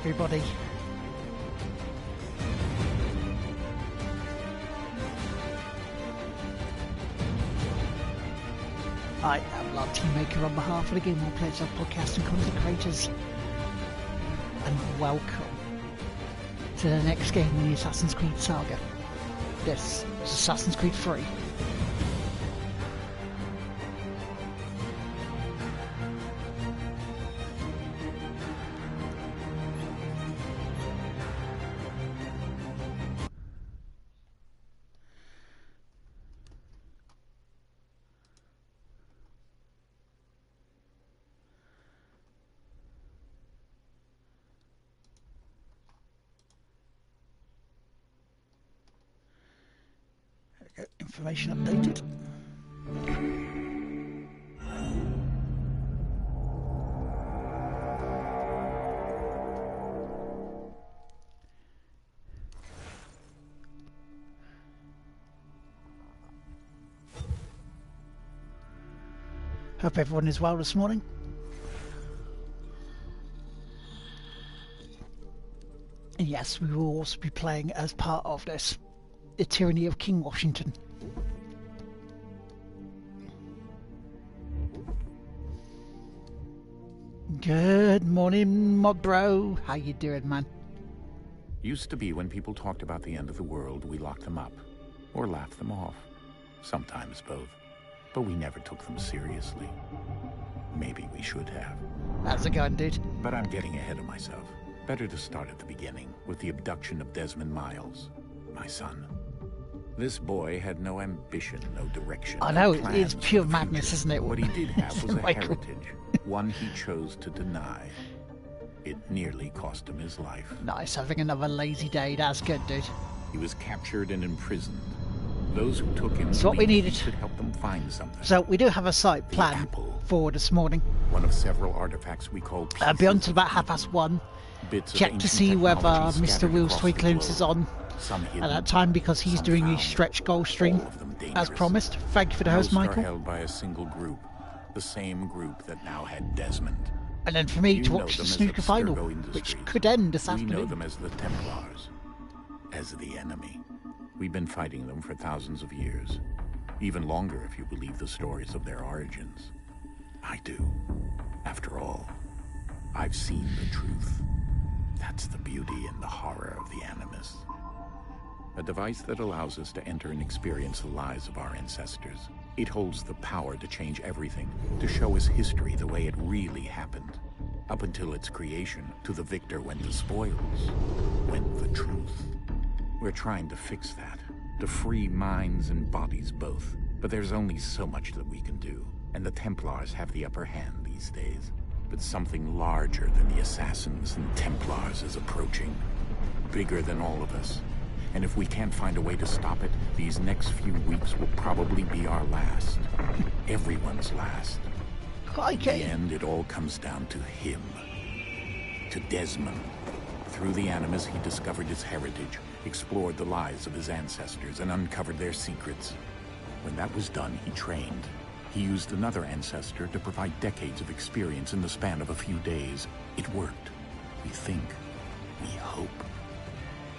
everybody. I am Lord Teammaker on behalf of the Game On Players of Podcast and Content Creators, and welcome to the next game in the Assassin's Creed Saga. This is Assassin's Creed 3. Information updated. Hope everyone is well this morning. And yes, we will also be playing as part of this, The Tyranny of King Washington. Good morning, my bro. How you doing, man? Used to be when people talked about the end of the world, we locked them up. Or laughed them off. Sometimes both. But we never took them seriously. Maybe we should have. How's it going, dude? But I'm getting ahead of myself. Better to start at the beginning, with the abduction of Desmond Miles, my son. This boy had no ambition, no direction. I know, no it's pure madness, isn't it? What he did have was a Michael. heritage, one he chose to deny. It nearly cost him his life. Nice, having another lazy day. That's good, dude. He was captured and imprisoned. Those who took him That's what we needed. should help them find something. So we do have a site planned apple. for this morning. One of several artifacts we call pieces. Be on till about 1:30. Bits of Check to ancient see whether technology Mr. scattered Will's across Toy the Clearance globe. is on Some hidden, at that time because he's some doing found, his stretch goal stream all of them as dangerous. promised. Thank you for the host, Most are Michael. held by a single group, the same group that now had Desmond. And then for me You to know watch the them as snooker final, Abstergo which Industries. could end this We know afternoon. them as the Templars, as the enemy. We've been fighting them for thousands of years, even longer if you believe the stories of their origins. I do. After all, I've seen the truth. That's the beauty and the horror of the Animus. A device that allows us to enter and experience the lives of our ancestors. It holds the power to change everything, to show us history the way it really happened. Up until its creation, to the victor went the spoils, went the truth. We're trying to fix that, to free minds and bodies both. But there's only so much that we can do, and the Templars have the upper hand these days. But something larger than the Assassins and Templars is approaching, bigger than all of us. And if we can't find a way to stop it, these next few weeks will probably be our last. Everyone's last. In the end, it all comes down to him. To Desmond. Through the Animus, he discovered his heritage, explored the lives of his ancestors, and uncovered their secrets. When that was done, he trained. He used another ancestor to provide decades of experience in the span of a few days. It worked. We think. We hope.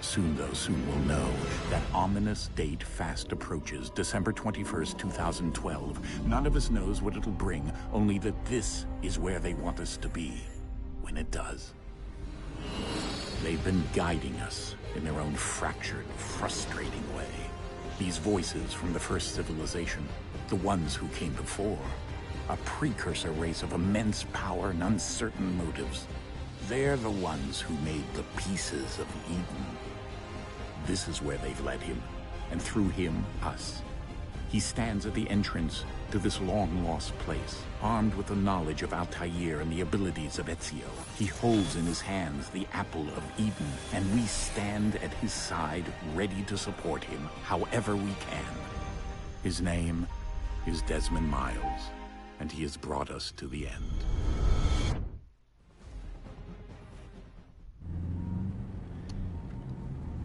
Soon, though, soon we'll know. That ominous date fast approaches, December 21st, 2012. None of us knows what it'll bring, only that this is where they want us to be, when it does. They've been guiding us in their own fractured, frustrating way. These voices from the first civilization, the ones who came before, a precursor race of immense power and uncertain motives. They're the ones who made the pieces of Eden. This is where they've led him, and through him, us. He stands at the entrance to this long-lost place, armed with the knowledge of Altair and the abilities of Ezio. He holds in his hands the apple of Eden, and we stand at his side, ready to support him however we can. His name is Desmond Miles, and he has brought us to the end.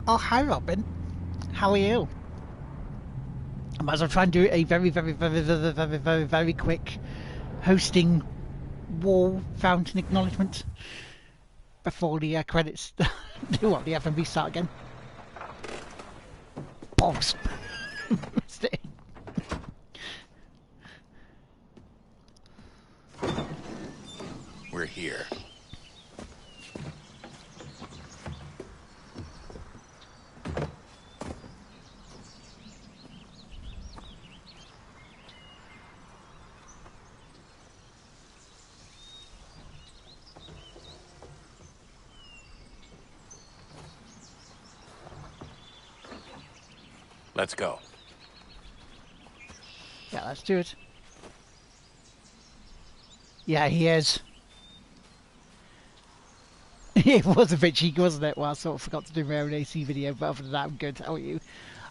Oh, hi, Robin. How are you? I might as well try and do a very quick hosting wall fountain acknowledgement. before the credits do what, the FMV start again. Bogs. We're here. Let's go. Yeah, let's do it. Yeah, he is. It was a bit cheeky, wasn't it? Well, I sort of forgot to do my own AC video, but other than that, I'm good. How are you?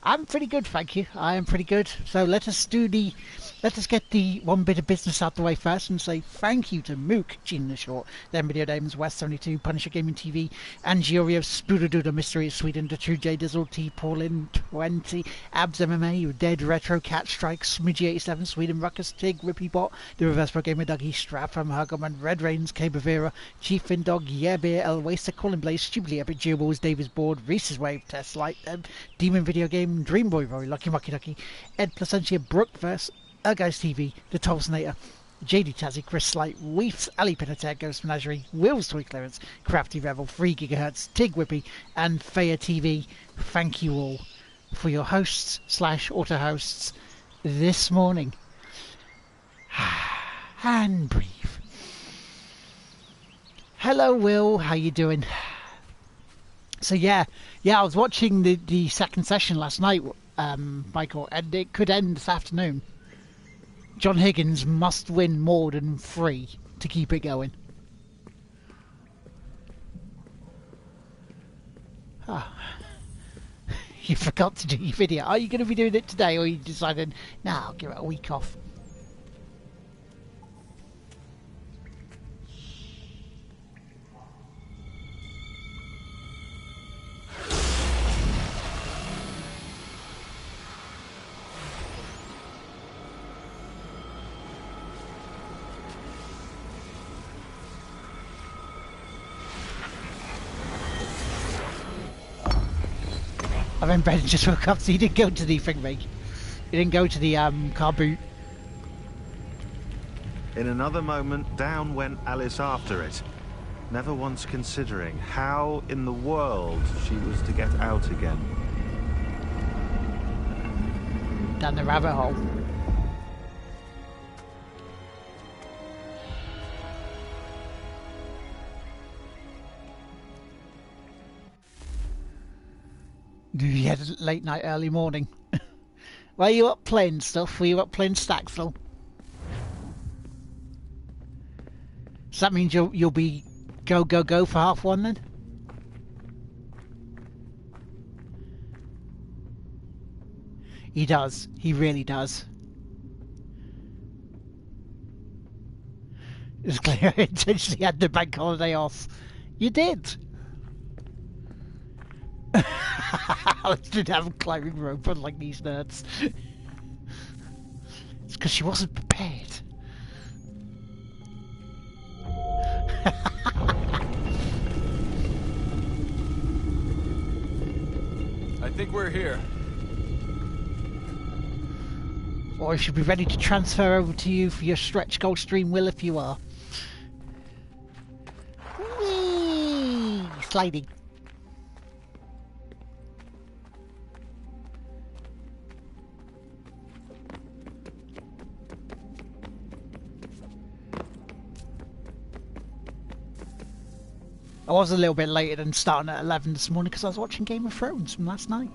I'm pretty good, thank you. I am pretty good. So let us get the one bit of business out the way first and say thank you to Mook, Gene the Short, then Video Dames, West 72, Punisher Gaming TV, Angiorio, Spoodaduda, Mystery of Sweden, The True J Dizzle, T Paulin 20, Abs MMA, Dead Retro, Cat Strike, Smidgy 87, Sweden Ruckus, Tig, Rippy Bot, The Reverse Pro Gamer, Dougie, Strap from Huggerman, Red Rains, Cabavera, Chief Findog, Yeah Beer, El Waster, Colin Blaze, Stupidly Epic, Geoballs, Davis Board, Reese's Wave, Test Light, Demon Video Game, Dream Boy Roy, Lucky Mucky Ducky, Ed Placentia, Brookverse, Guys TV, The Tolsonator, JD Tazzy, Chris Slight, Weefs, Ali Pinateg, Ghost Menagerie, Will's Toy Clearance, Crafty Rebel, 3 GHz, Tig Whippy, and Faya TV. Thank you all for your hosts / auto hosts this morning. And breathe. Hello, Will. How you doing? So yeah, I was watching the second session last night, Michael, and it could end this afternoon. John Higgins must win more than 3 to keep it going. Ah. You forgot to do your video. Are you going to be doing it today, or you decided, nah, I'll give it a week off? I mean, Brendan just woke up, so he didn't go to the thing, He didn't go to the car boot. In another moment, down went Alice after it, never once considering how in the world she was to get out again. Down the rabbit hole. You had a late night, early morning. Were you up playing stuff? Were you up playing Stackville? So that means you'll be go for 1:30 then? He does. He really does. It's clear I intentionally had the bank holiday off. You did. I didn't have a climbing rope unlike these nerds. It's because she wasn't prepared. I think we're here. Or I should be ready to transfer over to you for your stretch goal stream, Will, if you are. Whee! Sliding. I was a little bit later than starting at 11 this morning because I was watching Game of Thrones from last night.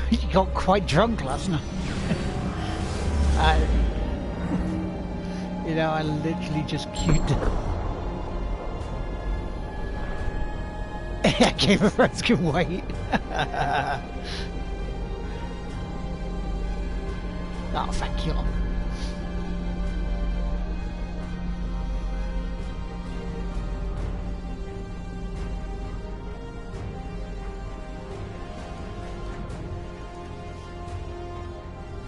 You got quite drunk last night. You know, I literally just queued. Game of Thrones can wait. Oh, thank you.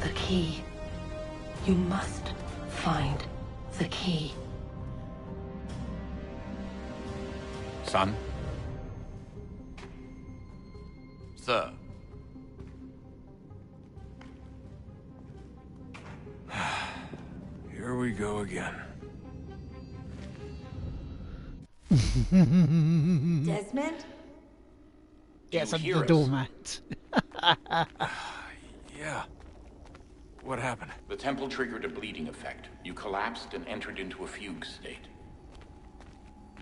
The key. You must find the key. Son? Sir. Here we go again. Desmond? Yes, I'm hear the us? doormat. Yeah. What happened? The temple triggered a bleeding effect. You collapsed and entered into a fugue state.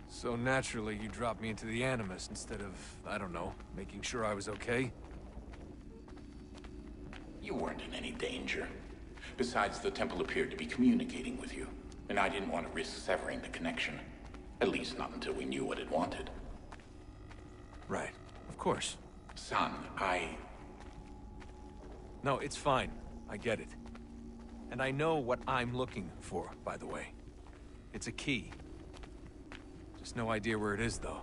So naturally, you dropped me into the Animus instead of, I don't know, making sure I was okay? You weren't in any danger. Besides, the temple appeared to be communicating with you, and I didn't want to risk severing the connection. At least not until we knew what it wanted. Right. Of course. Son, No, it's fine. I get it. And I know what I'm looking for, by the way. It's a key. Just no idea where it is, though.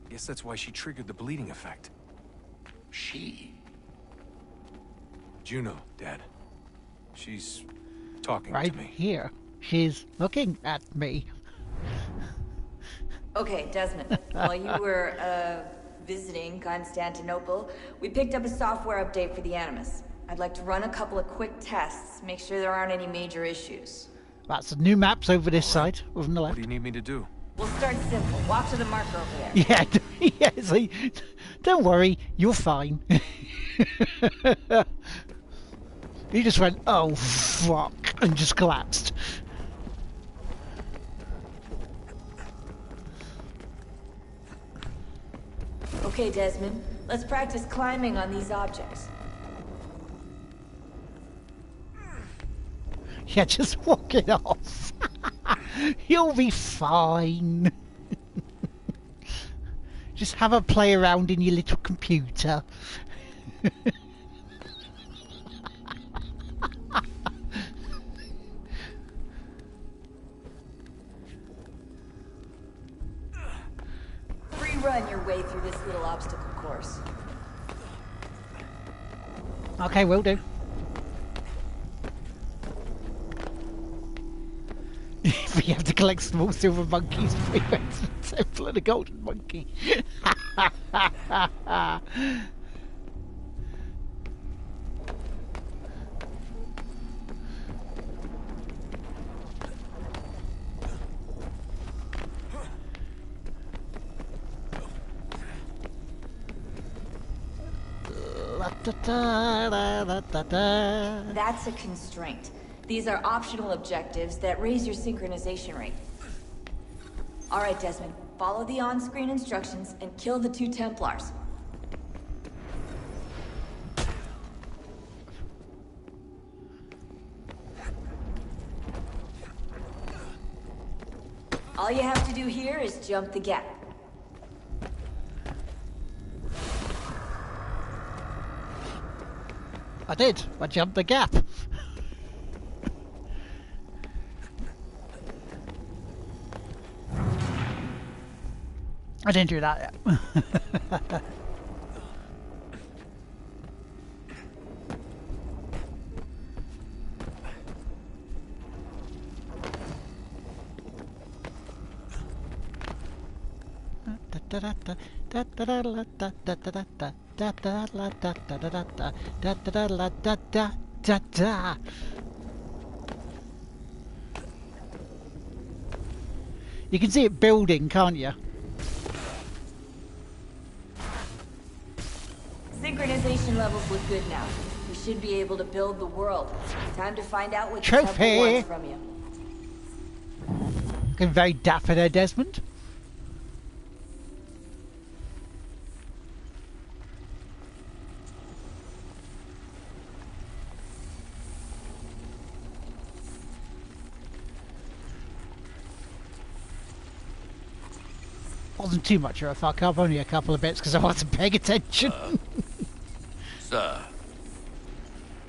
Guess that's why she triggered the bleeding effect. She? Juno, Dad. She's talking Right to me. here. She's looking at me. Okay, Desmond. While you were visiting Constantinople, we picked up a software update for the Animus. I'd like to run a couple of quick tests, make sure there aren't any major issues. That's the new maps over this side, over on the What left. do you need me to do? We'll start simple. Walk to the marker over there. Yeah, yeah. See, don't worry, you're fine. He just went, oh fuck, and just collapsed. Okay, Desmond. Let's practice climbing on these objects. Yeah, just walk it off. You'll be fine. Just have a play around in your little computer. Run your way through this little obstacle course. Okay, will do. We have to collect small silver monkeys before we went to the temple of the golden monkey. That's a constraint. These are optional objectives that raise your synchronization rate. Alright, Desmond. Follow the on-screen instructions and kill the 2 Templars. All you have to do here is jump the gap. I did. I jumped the gap. I didn't do that yet. You can see it building, can't you? Synchronization levels look good now. We should be able to build the world. Time to find out what the Trophy. temple wants from you. Looking very dapper there, Desmond. Wasn't too much of a fuck up, only a couple of bits because I wasn't paying attention. Sir.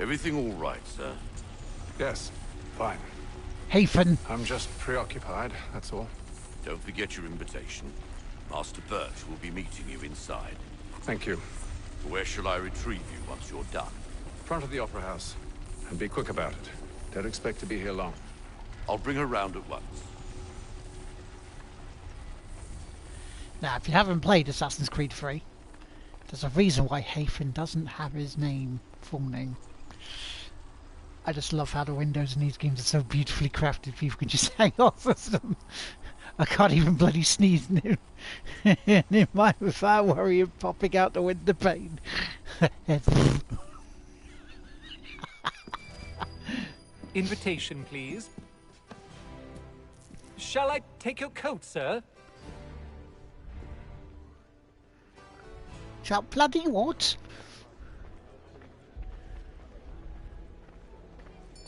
Everything all right, sir? Yes, fine. Hafen. I'm just preoccupied, that's all. Don't forget your invitation. Master Birch will be meeting you inside. Thank you. Where shall I retrieve you once you're done? Front of the Opera House. And be quick about it. Don't expect to be here long. I'll bring her round at once. Now, if you haven't played Assassin's Creed 3, there's a reason why Hafen doesn't have his full name. I just love how the windows in these games are so beautifully crafted. People can just hang off of them. I can't even bloody sneeze in mine without worry of popping out the window pane. Invitation, please. Shall I take your coat, sir? Shall bloody what?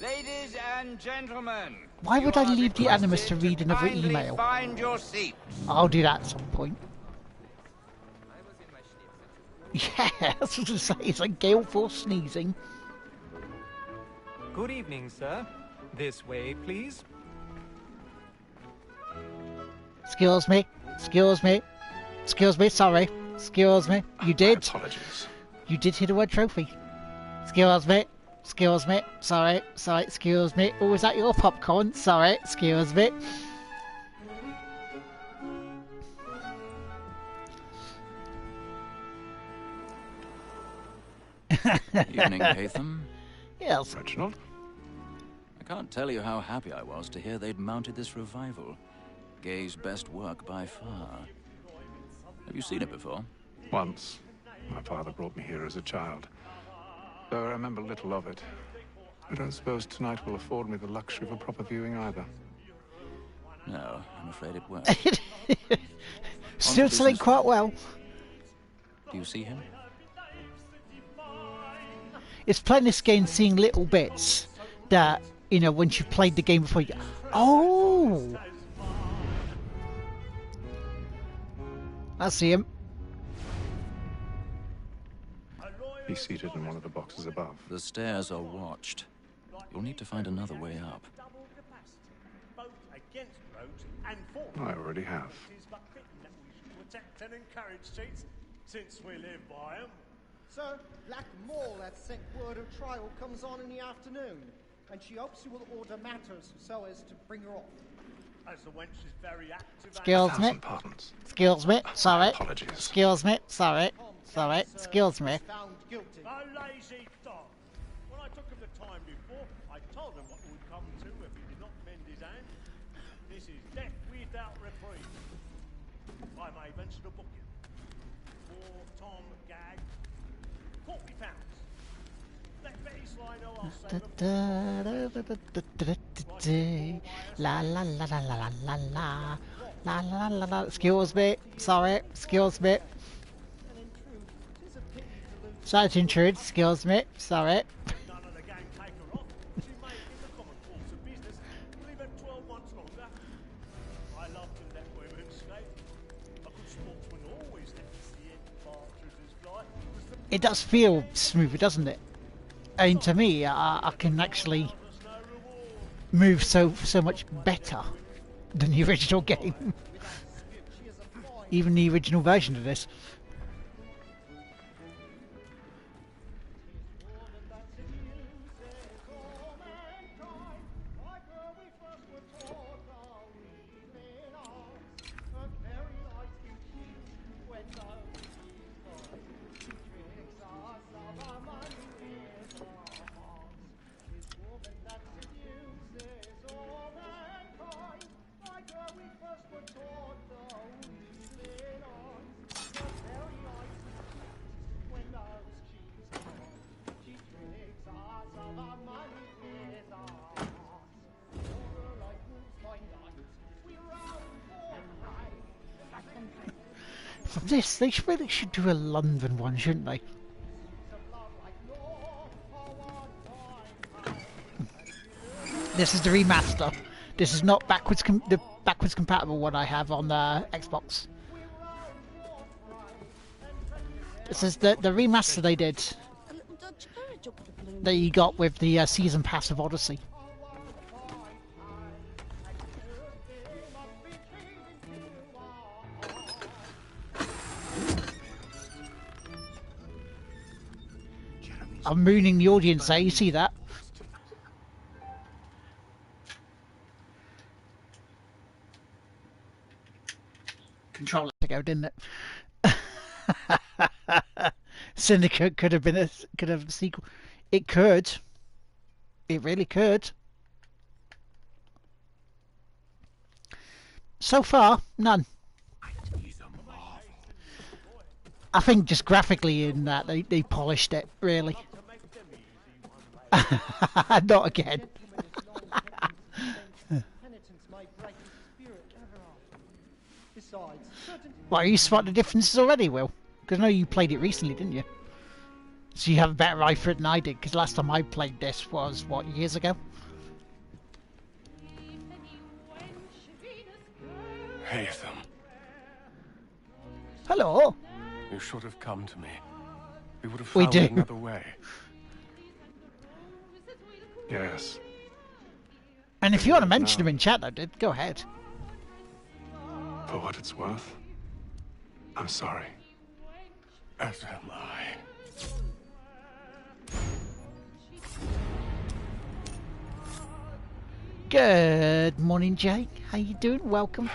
Ladies and gentlemen, why would I leave the Animus to read another email? Find your seats. I'll do that at some point. Yeah, that's what I say. It's like Gale Force sneezing. Good evening, sir. This way, please. Excuse me. Excuse me. Excuse me. Sorry. Excuse me. You did. Apologies. You did hit a word trophy. Excuse me. Excuse me. Sorry. Sorry. Excuse me. Oh, is that your popcorn? Sorry. Excuse me. Evening, Hatham. Yes. Reginald? I can't tell you how happy I was to hear they'd mounted this revival. Gay's best work by far. Have you seen it before? Once. My father brought me here as a child. Though I remember little of it. I don't suppose tonight will afford me the luxury of a proper viewing either. No, I'm afraid it won't. Still selling quite well. Do you see him? It's playing this game, seeing little bits that, you know, once you've played the game before, you go, oh! I see him. He's seated in one of the boxes above. The stairs are watched. You'll need to find another way up. I already have. Since we live by 'em. So, Black Mall that sent word of trial comes on in the afternoon, and she hopes you will order matters so as to bring her off. As the wench is very active. Excuse me. Excuse me. Sorry. Apologies. Excuse me. Sorry. Sorry. Excuse me. Found guilty. A lazy dog. When I took him the time before, I told him what would come to if he did not mend his hand. This is death without reprieve. I may venture to book him. For Tom Gag, £40. Let Betty Sly know I'll save him. La la la la la la la la la la la. Excuse me. Sorry. Excuse me. Sorry to intrude. Excuse me. Sorry. None of the gang take her off. She may in the common course of business live at 12 months longer. I love to let women skate. A good sportsman always lets the end partridges fly. It does feel smoother, doesn't it? I mean, to me, I can actually move so much better than the original game. Even the original version of this. From this, they really should do a London one, shouldn't they? This is the remaster. This is not the backwards compatible one I have on Xbox. This is the remaster they did. That you got with the season pass of Odyssey. I'm mooning the audience there, you see that? Controller to go, didn't it? Syndicate could have a sequel. It could. It really could. So far, none. I think just graphically in that they polished it, really. Not again. Well, you spot the differences already, Will? Because I know you played it recently, didn't you? So you have a better eye for it than I did, because last time I played this was, what, years ago? Hey, Ethan. Hello. You should have come to me. We would have found another way. Yes. And if you want to mention him in chat, though, dude, go ahead. For what it's worth, I'm sorry. As am I. Good morning, Jake. How you doing? Welcome.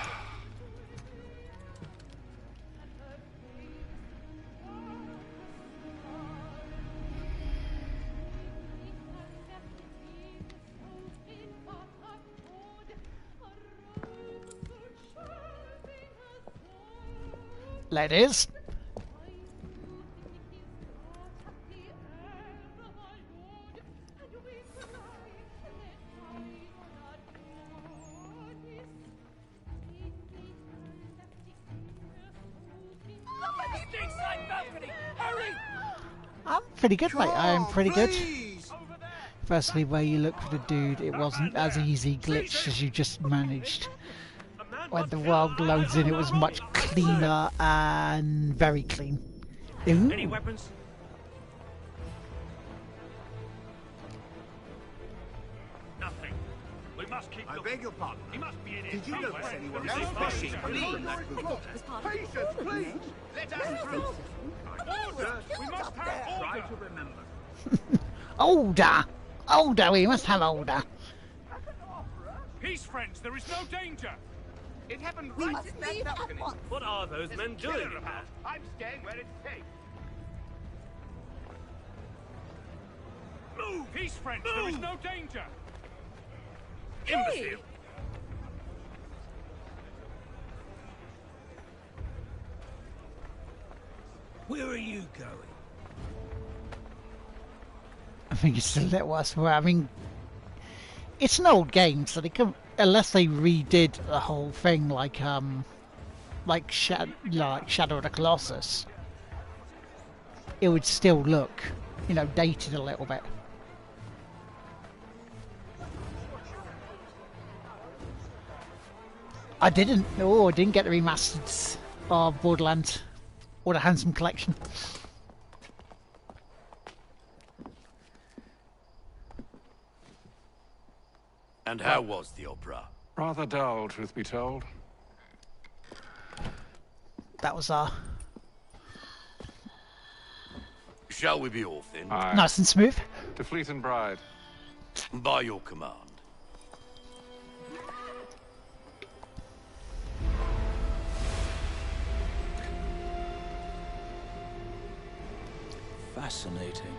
Ladies. I'm pretty good, mate. I'm pretty good. Firstly, where you look for the dude, it wasn't as easy glitched as you just managed. When the world loads in, it was much cleaner and very clean. Ooh. Any weapons? Nothing. We must keep. I beg your pardon. He must be in here. Did you notice anyone fishing? Patience, please. Let us through. Order. We must have order. Try to remember. Order. Order. We must have order. Peace, friends. There is no danger. It happened right in that balcony. What are those men doing? I'm staying where it's safe. Move! Peace, friends! Move. There is no danger! Imbecile! Where are you going? I think it's a little worse. I mean, it's an old game, so they can, unless they redid the whole thing like Shadow of the Colossus, it would still look, you know, dated a little bit. I didn't get the remastered of Borderlands or the Handsome Collection. And how was the opera? Rather dull, truth be told. That was our... Shall we be off then? Aye. Nice and smooth. To Fleet and Bride. By your command. Fascinating.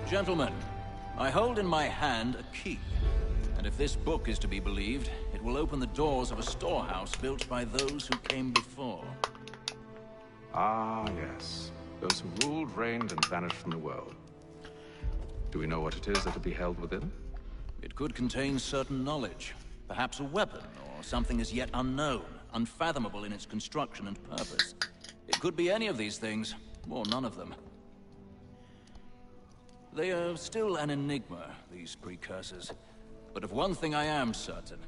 Gentlemen, I hold in my hand a key. And if this book is to be believed, it will open the doors of a storehouse built by those who came before. Ah, yes. Those who ruled, reigned, and vanished from the world. Do we know what it is that'll be held within? It could contain certain knowledge. Perhaps a weapon, or something as yet unknown, unfathomable in its construction and purpose. It could be any of these things, or none of them. They are still an enigma, these precursors. But of one thing I am certain.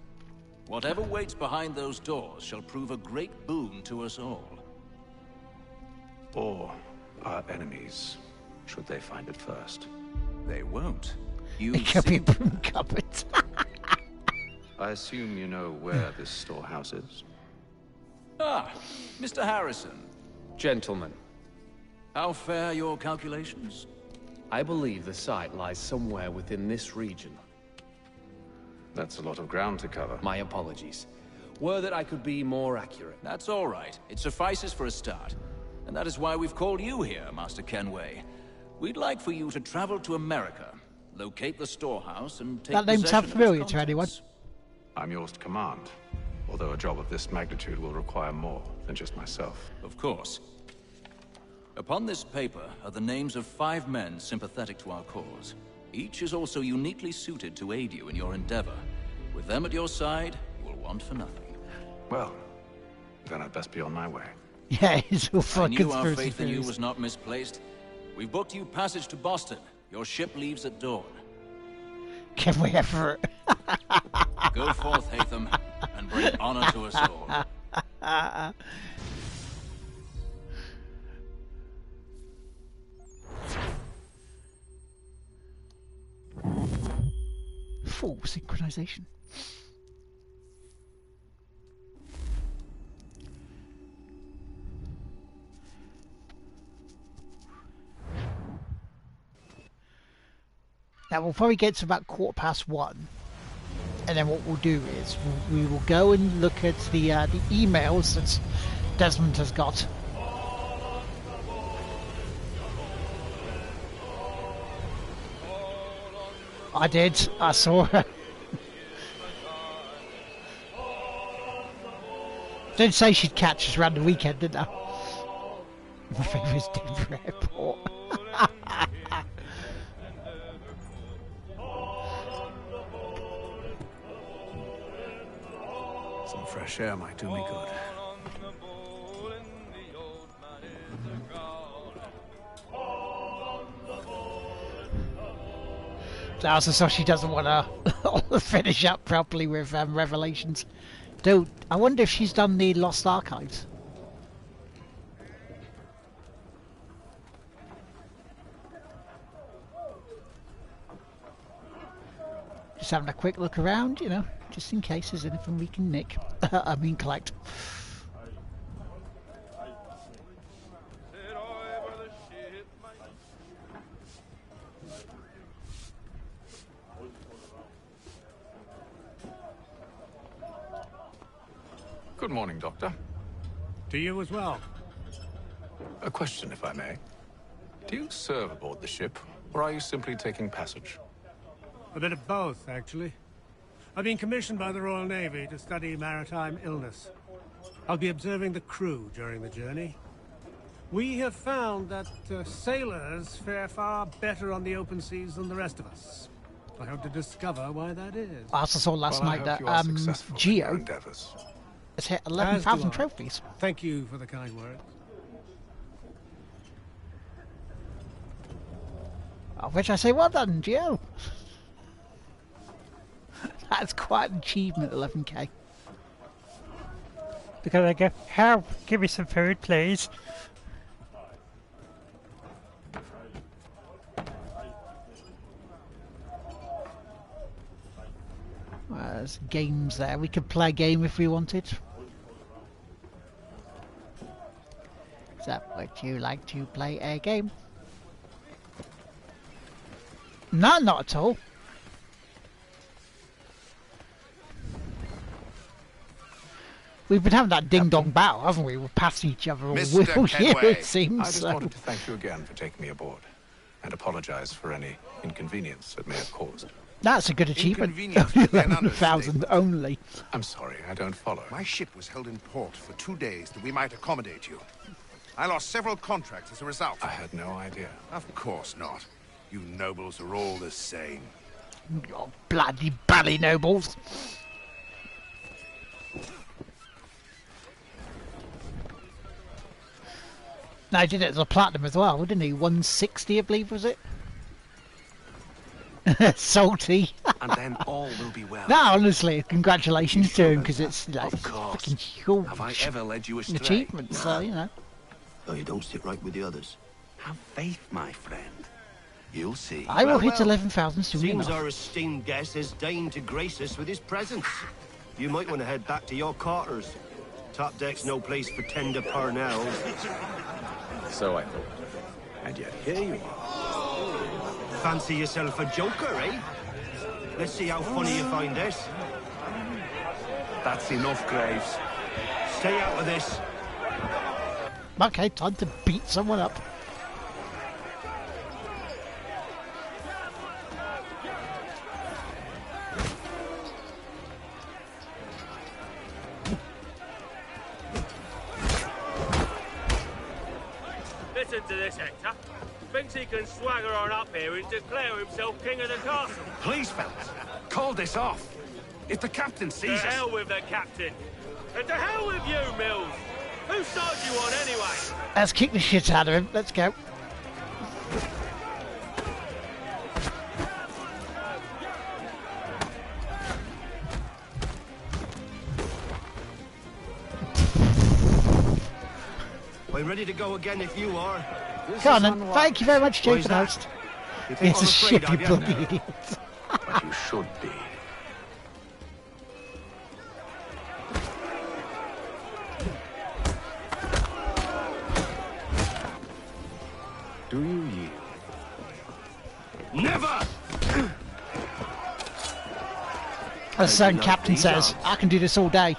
Whatever waits behind those doors shall prove a great boon to us all. Or our enemies, should they find it first. They won't. You It could be a broom cupboard. I assume you know where this storehouse is? Ah, Mr. Harrison. Gentlemen, How fare your calculations? I believe the site lies somewhere within this region. That's a lot of ground to cover. My apologies. Were that I could be more accurate. That's all right. It suffices for a start. And that is why we've called you here, Master Kenway. We'd like for you to travel to America, locate the storehouse, and take That name possession sounds of familiar its to anyone. contents. I'm yours to command, although a job of this magnitude will require more than just myself. Of course. Upon this paper are the names of 5 men sympathetic to our cause. Each is also uniquely suited to aid you in your endeavor. With them at your side, you will want for nothing. Well, then I'd best be on my way. Yeah, it's all I for knew our conspiracy faith in you theories. was not misplaced. We've booked you passage to Boston. Your ship leaves at dawn. Can we ever? Go forth, Hatham, and bring honor to us all. Full synchronization. Now we'll probably get to about 1:15, and then what we'll do is we will go and look at the emails that Desmond has got. I did. I saw her. Didn't say she'd catch us around the weekend, did I? My favourite is Denver Airport. Some fresh air might do me good. So she doesn't want to finish up properly with Revelations. Dude, I wonder if she's done the Lost Archives. Just having a quick look around, you know, just in case there's anything we can nick. I mean collect. Good morning, Doctor. To you as well. A question, if I may. Do you serve aboard the ship, or are you simply taking passage? A bit of both, actually. I've been commissioned by the Royal Navy to study maritime illness. I'll be observing the crew during the journey. We have found that sailors fare far better on the open seas than the rest of us. I hope to discover why that is. I also saw last night that Geo has hit 11,000 trophies. Thank you for the kind words. Of which I say, well done, Geo. That's quite an achievement, 11k. Because I go, help, give me some food, please. There's games there. We could play a game if we wanted. Is that what you like to play a game? No, not at all. We've been having that ding-dong battle, haven't we? We're passing each other all year, it seems. I just wanted to thank you again for taking me aboard, and apologize for any inconvenience it may have caused. That's a good achievement. 11,000 only. I'm sorry, I don't follow. My ship was held in port for 2 days that we might accommodate you. I lost several contracts as a result. I had no idea. Of course not. You nobles are all the same. Oh, bloody bally nobles. No, he did it as a platinum as well, didn't he? 160, I believe, was it? Salty. And then all will be well. No, honestly, congratulations to him, because it's like fucking huge Have I ever led you astray? achievement, so, you know. Oh, you don't sit right with the others. Have faith, my friend. You'll see. I will hit 11,000 soon Seems enough. our esteemed guest has deigned to grace us with his presence. You might want to head back to your quarters. Top deck's no place for tender parnells. So I thought. And yet here you are. Fancy yourself a joker, eh? Let's see how funny you find this. That's enough, Graves. Stay out of this. Okay, time to beat someone up. Listen to this, Hector. Thinks he can swagger on up here and declare himself king of the castle. Please, fellas, call this off. If the captain sees To us... hell with the captain. And to hell with you, Mills. Whose side you on, anyway? Let's kick the shit out of him. Let's go. I'm ready to go again if you are. Come on, then. Thank you very much, Why is Jason that? Host. You think It's I'm a ship, you afraid of bloody you? idiot. But you should be. Do you yield? Never! As the same captain says, I can do this all day.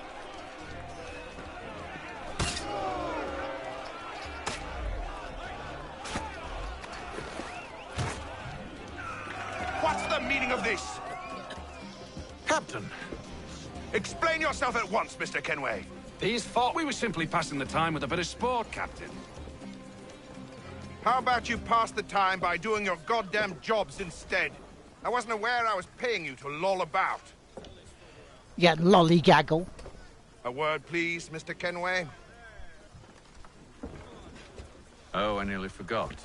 What's the meaning of this? Captain, Explain yourself at once, Mr. Kenway. these thought we were simply passing the time with a bit of sport, Captain. How about you pass the time by doing your goddamn jobs instead? I wasn't aware I was paying you to loll about. Yeah, lollygaggle. A word, please, Mr. Kenway. Oh, I nearly forgot.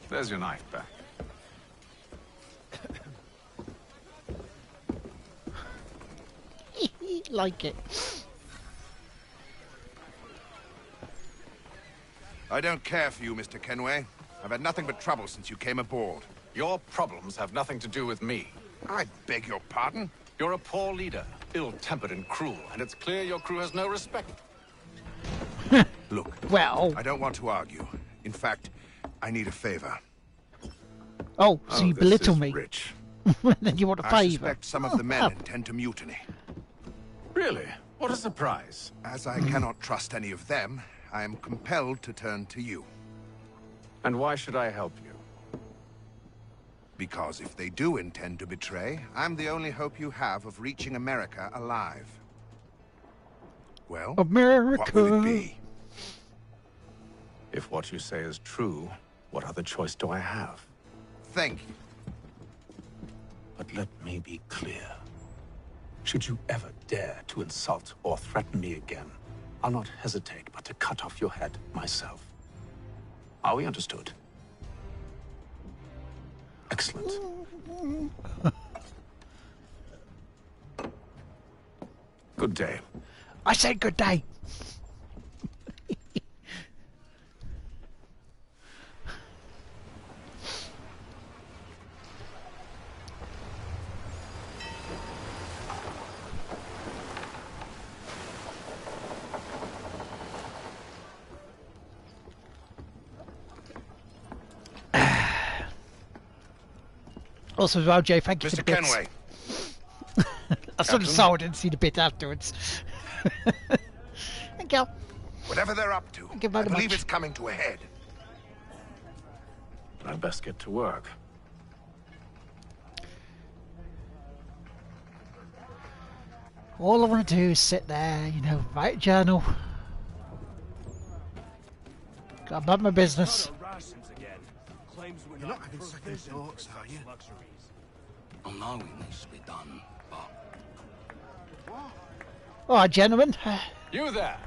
There's your knife back. Like it. I don't care for you, Mr. Kenway. I've had nothing but trouble since you came aboard. Your problems have nothing to do with me. I beg your pardon? You're a poor leader, ill-tempered and cruel, and it's clear your crew has no respect. Look, well, I don't want to argue. In fact, I need a favor. Oh, so you this belittle is me. Rich. Then you want a I favour. suspect some of the men intend to mutiny. Really? What a surprise. As I cannot trust any of them, I am compelled to turn to you. And why should I help you? Because if they do intend to betray, I'm the only hope you have of reaching America alive. Well, America. what will it be? If what you say is true, what other choice do I have? Thank you. But let me be clear. Should you ever dare to insult or threaten me again, I'll not hesitate but to cut off your head myself. Are we understood? Excellent. Good day. I said good day. Also, as well, Jay, thank you for the Mr. bits. Kenway. I sort of saw it and see the bit afterwards. Thank you. Whatever they're up to, Thank you I very believe much. it's coming to a head. I'd best get to work. All I want to do is sit there, you know, write a journal. Go about my business. You're not having second thoughts, are you? I know it needs to be done, but... All right, gentlemen. You there!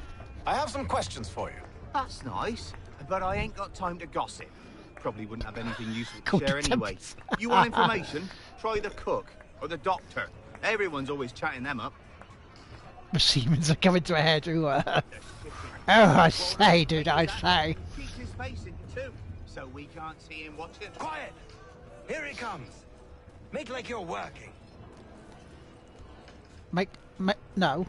I have some questions for you. That's nice, but I ain't got time to gossip. Probably wouldn't have anything useful Cool to share anyway. attempts. You want information? Try the cook or the doctor. Everyone's always chatting them up. The Siemens are coming to a head. Ooh, oh, I say, dude, I say. Keeps his face hidden too, so we can't see him watching. Quiet! Here he comes. Make like you're working. No.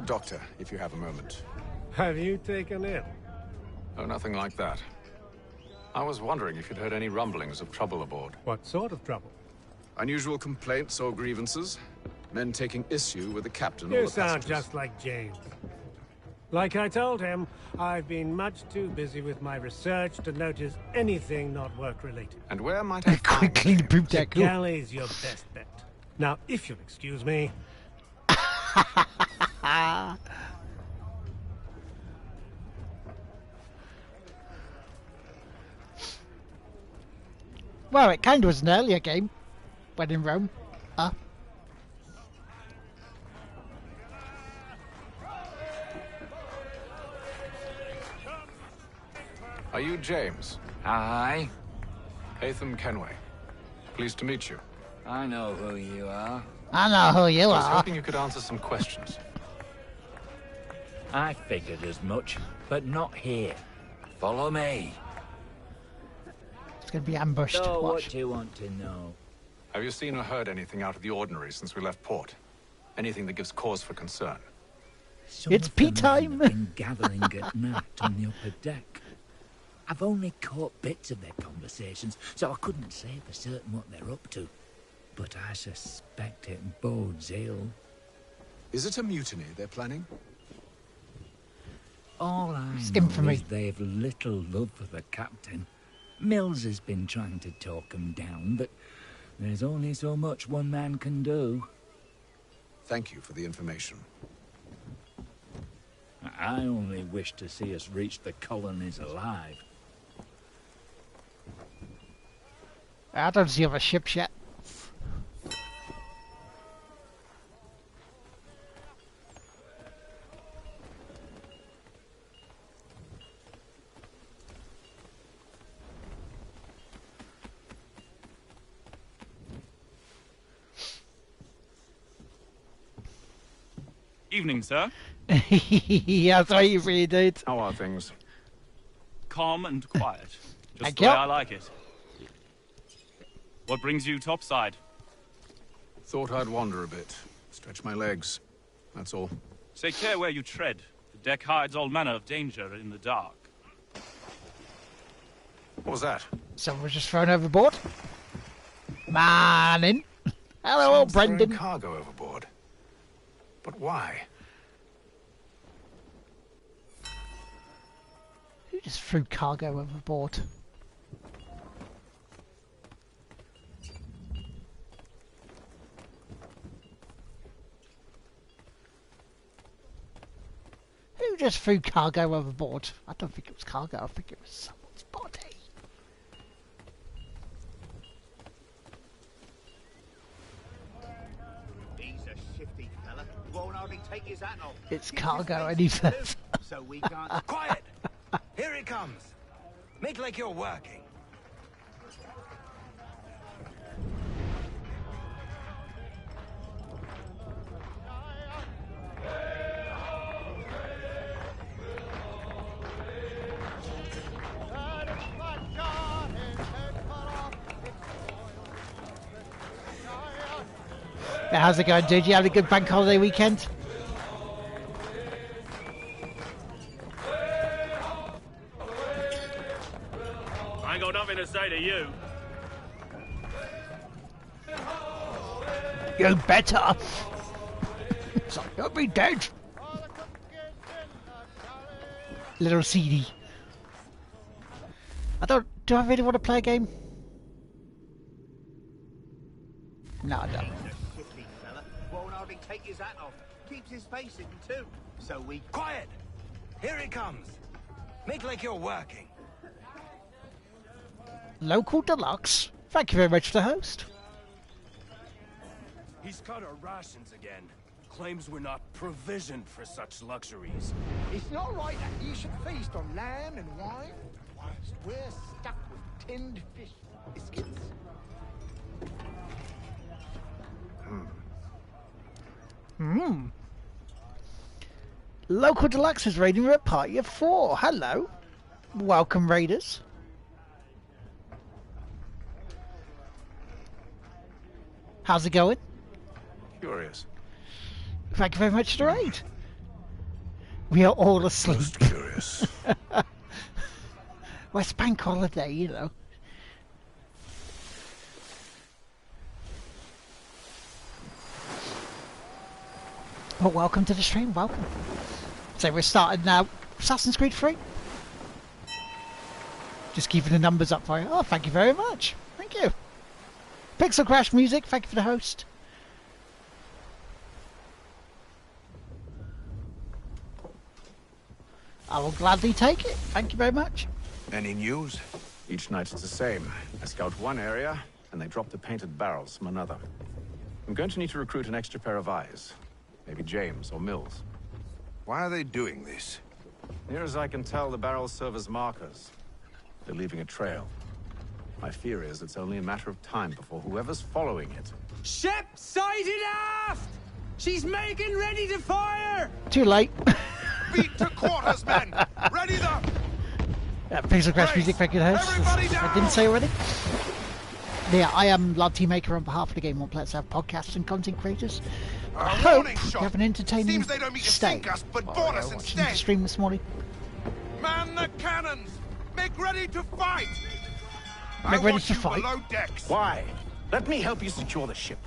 Doctor, if you have a moment. Have you taken ill? Oh, nothing like that. I was wondering if you'd heard any rumblings of trouble aboard. What sort of trouble? Unusual complaints or grievances? Men taking issue with the captain or You the sound passengers? just like James. Like I told him, I've been much too busy with my research to notice anything not work-related. And where might I find Quickly the poop The deck. galley's your best bet. Now, if you'll excuse me... Well, it kind of was an earlier game when in Rome. Are you James? Hi. Hatham Kenway. Pleased to meet you. I know who you are. I know who you I was are. hoping you could answer some questions. I figured as much, but not here. Follow me. It's going to be ambushed. So Watch. what do you want to know? Have you seen or heard anything out of the ordinary since we left port? Anything that gives cause for concern? It's pee time. Been gathering at night on the upper deck. I've only caught bits of their conversations, so I couldn't say for certain what they're up to. But I suspect it bodes ill. Is it a mutiny they're planning? All I It's know infamy. is they've little love for the captain. Mills has been trying to talk 'em down, but there's only so much one man can do. Thank you for the information. I only wish to see us reach the colonies alive. I don't see other ships yet. Evening, sir. Yeah, that's what you really did. How are things? Calm and quiet. Just Thank the way you. I like it. What brings you topside? Thought I'd wander a bit. Stretch my legs. That's all. Take care where you tread. The deck hides all manner of danger in the dark. What was that? Someone was just thrown overboard. Morning. Hello, old Someone's throwing Brendan. cargo overboard. But why? Who just threw cargo overboard? Who just threw cargo overboard? I don't think it was cargo, I think it was someone's body. He's a shifty fella. Won't hardly take his hat off. It's Keeps his cargo face and he's hidden too, so we can't... Quiet! Here he comes. Make like you're working. How's it going, dude? You had a good bank holiday weekend? I ain't got nothing to say to you. You better. So you'll be dead. Little CD. Do I really want to play a game? No, I don't. Shifty fella. Won't hardly take his hat off. Keeps his face hidden too, so we... Quiet! Here he comes. Make like you're working. Local Deluxe. Thank you very much for the host. He's cut our rations again. Claims we're not provisioned for such luxuries. It's not right that you should feast on lamb and wine whilst we're stuck with tinned fish and biscuits. Local Deluxe is raiding at party of 4. Hello. Welcome, raiders. How's it going? Curious. Thank you very much for the raid. We are all asleep. Most curious. Well, it's bank holiday, you know. Well, welcome to the stream, welcome. So we're starting now. Assassin's Creed 3. Just keeping the numbers up for you. Oh, thank you very much. Thank you. Pixel Crash Music, thank you for the host. I will gladly take it. Thank you very much. Any news? Each night it's the same. I scout one area, and they drop the painted barrels from another. I'm going to need to recruit an extra pair of eyes. Maybe James or Mills. Why are they doing this? Near as I can tell, the barrels serve as markers. They're leaving a trail. My fear is it's only a matter of time before whoever's following it. Ship sighted aft! She's making ready to fire! Too late. Beat to quarters, men! Ready the... Pixel Crash Music, thank you for the host. I didn't say already. Yeah, I am Lord Teammaker on behalf of the Game On Let's Have podcasts and content creators. I hope you have an entertaining stay while you're watching the stream this morning. Man the cannons! Make ready to fight! Make ready to fight? Below decks. Why? Let me help you secure the ship.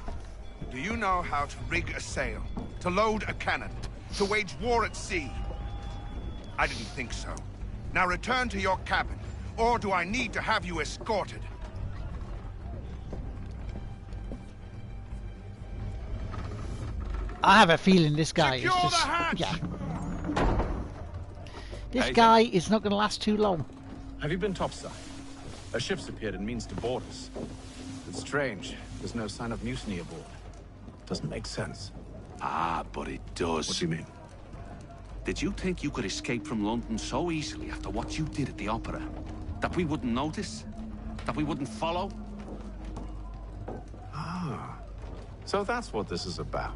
Do you know how to rig a sail? To load a cannon? To wage war at sea? I didn't think so. Now return to your cabin, or do I need to have you escorted? I have a feeling this guy is just... Yeah. This guy is not going to last too long. Have you been topside? A ship's appeared and means to board us. It's strange. There's no sign of mutiny aboard. Doesn't make sense. Ah, but it does. What do you mean? Did you think you could escape from London so easily after what you did at the opera? That we wouldn't notice? That we wouldn't follow? Ah. So that's what this is about.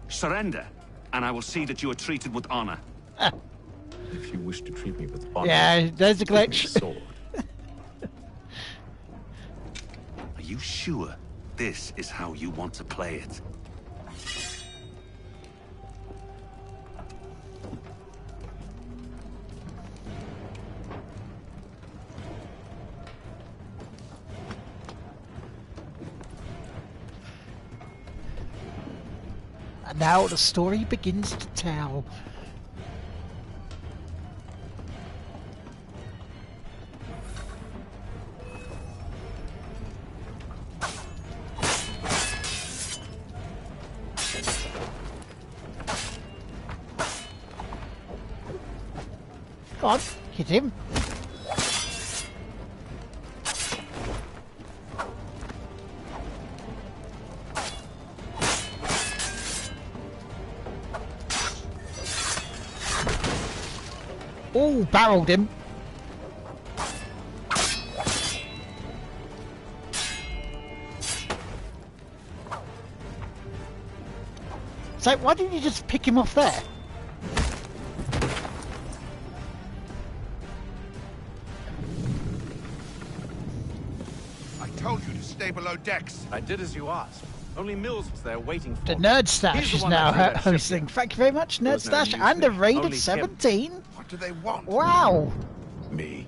Surrender, and I will see that you are treated with honor. If you wish to treat me with honor... Yeah, there's a glitch. Sword. Are you sure this is how you want to play it? And now the story begins to tell. Come on, hit him. Oh, barreled him. So why didn't you just pick him off there? I told you to stay below decks. I did as you asked. Only Mills was there waiting for The me. Nerd Stash is now hosting. Thank you very much, Nerd Stash, and a raid of 17. What do they want? Wow. Me.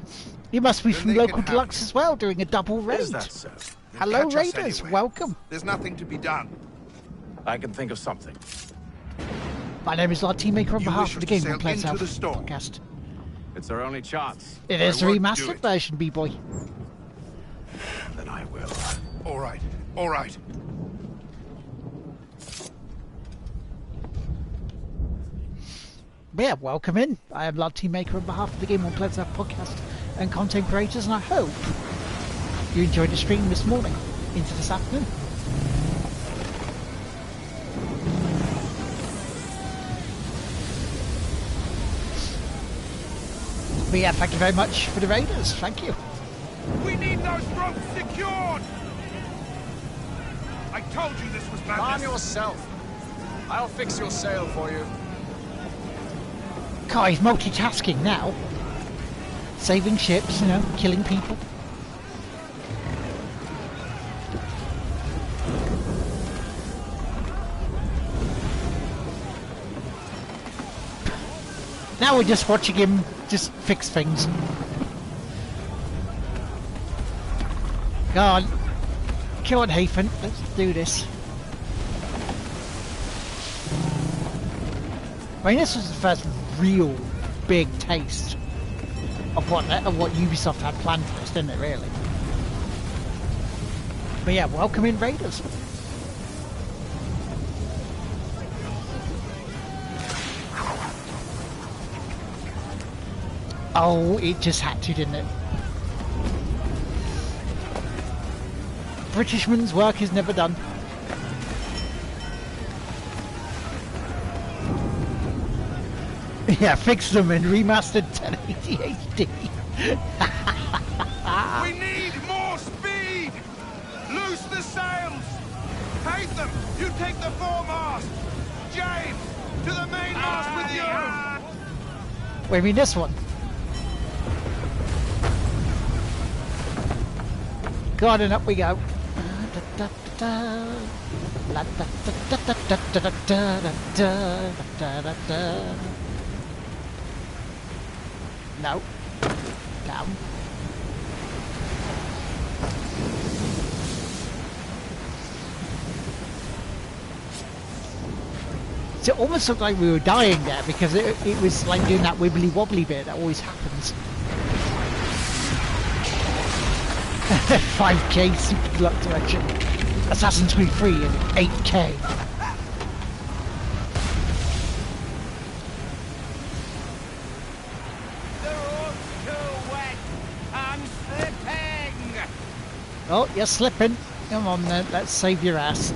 You must be Then from they Local can have Deluxe as well, doing a double raid. Is that so? Hello, Catch us raiders. anyway. Welcome. There's nothing to be done. I can think of something. My name is Lord Teammaker on You behalf wish of the us to Game sail On Let's into Have the storm. podcast. It's our only chance. It is the won't do remastered it. version, B-boy. Then I will. All right, all right. Yeah, welcome in. I am Lord Teammaker on behalf of the Game On Let's Have podcast and content creators, and I hope you enjoyed the stream this morning into this afternoon. But yeah, thank you very much for the raiders. Thank you. We need those ropes secured. I told you this was madness. Calm yourself. I'll fix your sail for you. God, he's multitasking now. Saving ships, you know, killing people. Now we're just watching him just fix things. Go on. Come on, Hathan. Let's do this. I mean, this was the first real big taste of what Ubisoft had planned for us, didn't it, really? But yeah, welcome in, Raiders. Oh, it just had to, didn't it? Britishman's work is never done. Yeah, fix them in remastered 1080 HD. We need more speed! Loose the sails! Haytham, you take the foremast! James, to the mainmast with you! Wait, I mean this one. Go on and up we go. No. Down. So it almost looked like we were dying there because it was like doing that wibbly wobbly bit that always happens. 5K super glut direction. Assassin's Creed 3 in 8K. Oh, you're slipping. Come on then, let's save your ass.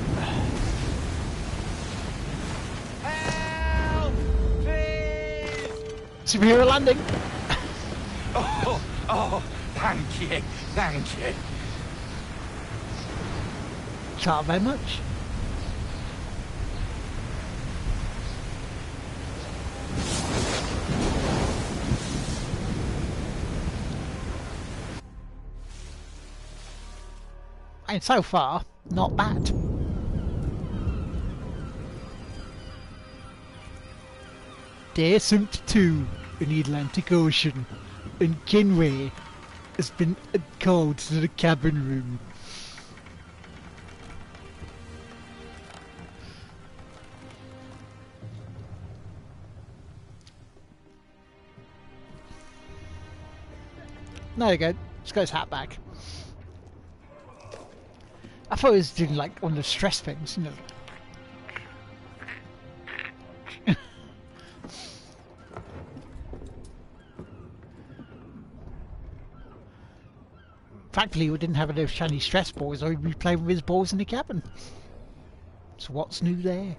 Help! Please! Superhero landing. Oh, thank you, thank you. Not very much. And so far, not bad. Day sunk 2 in the Atlantic Ocean, and Kenway has been called to the cabin room. There you go. Just got his hat back. I thought he was doing like one of the stress things, you know. Thankfully, we didn't have those shiny stress balls, or he'd be playing with his balls in the cabin. So what's new there?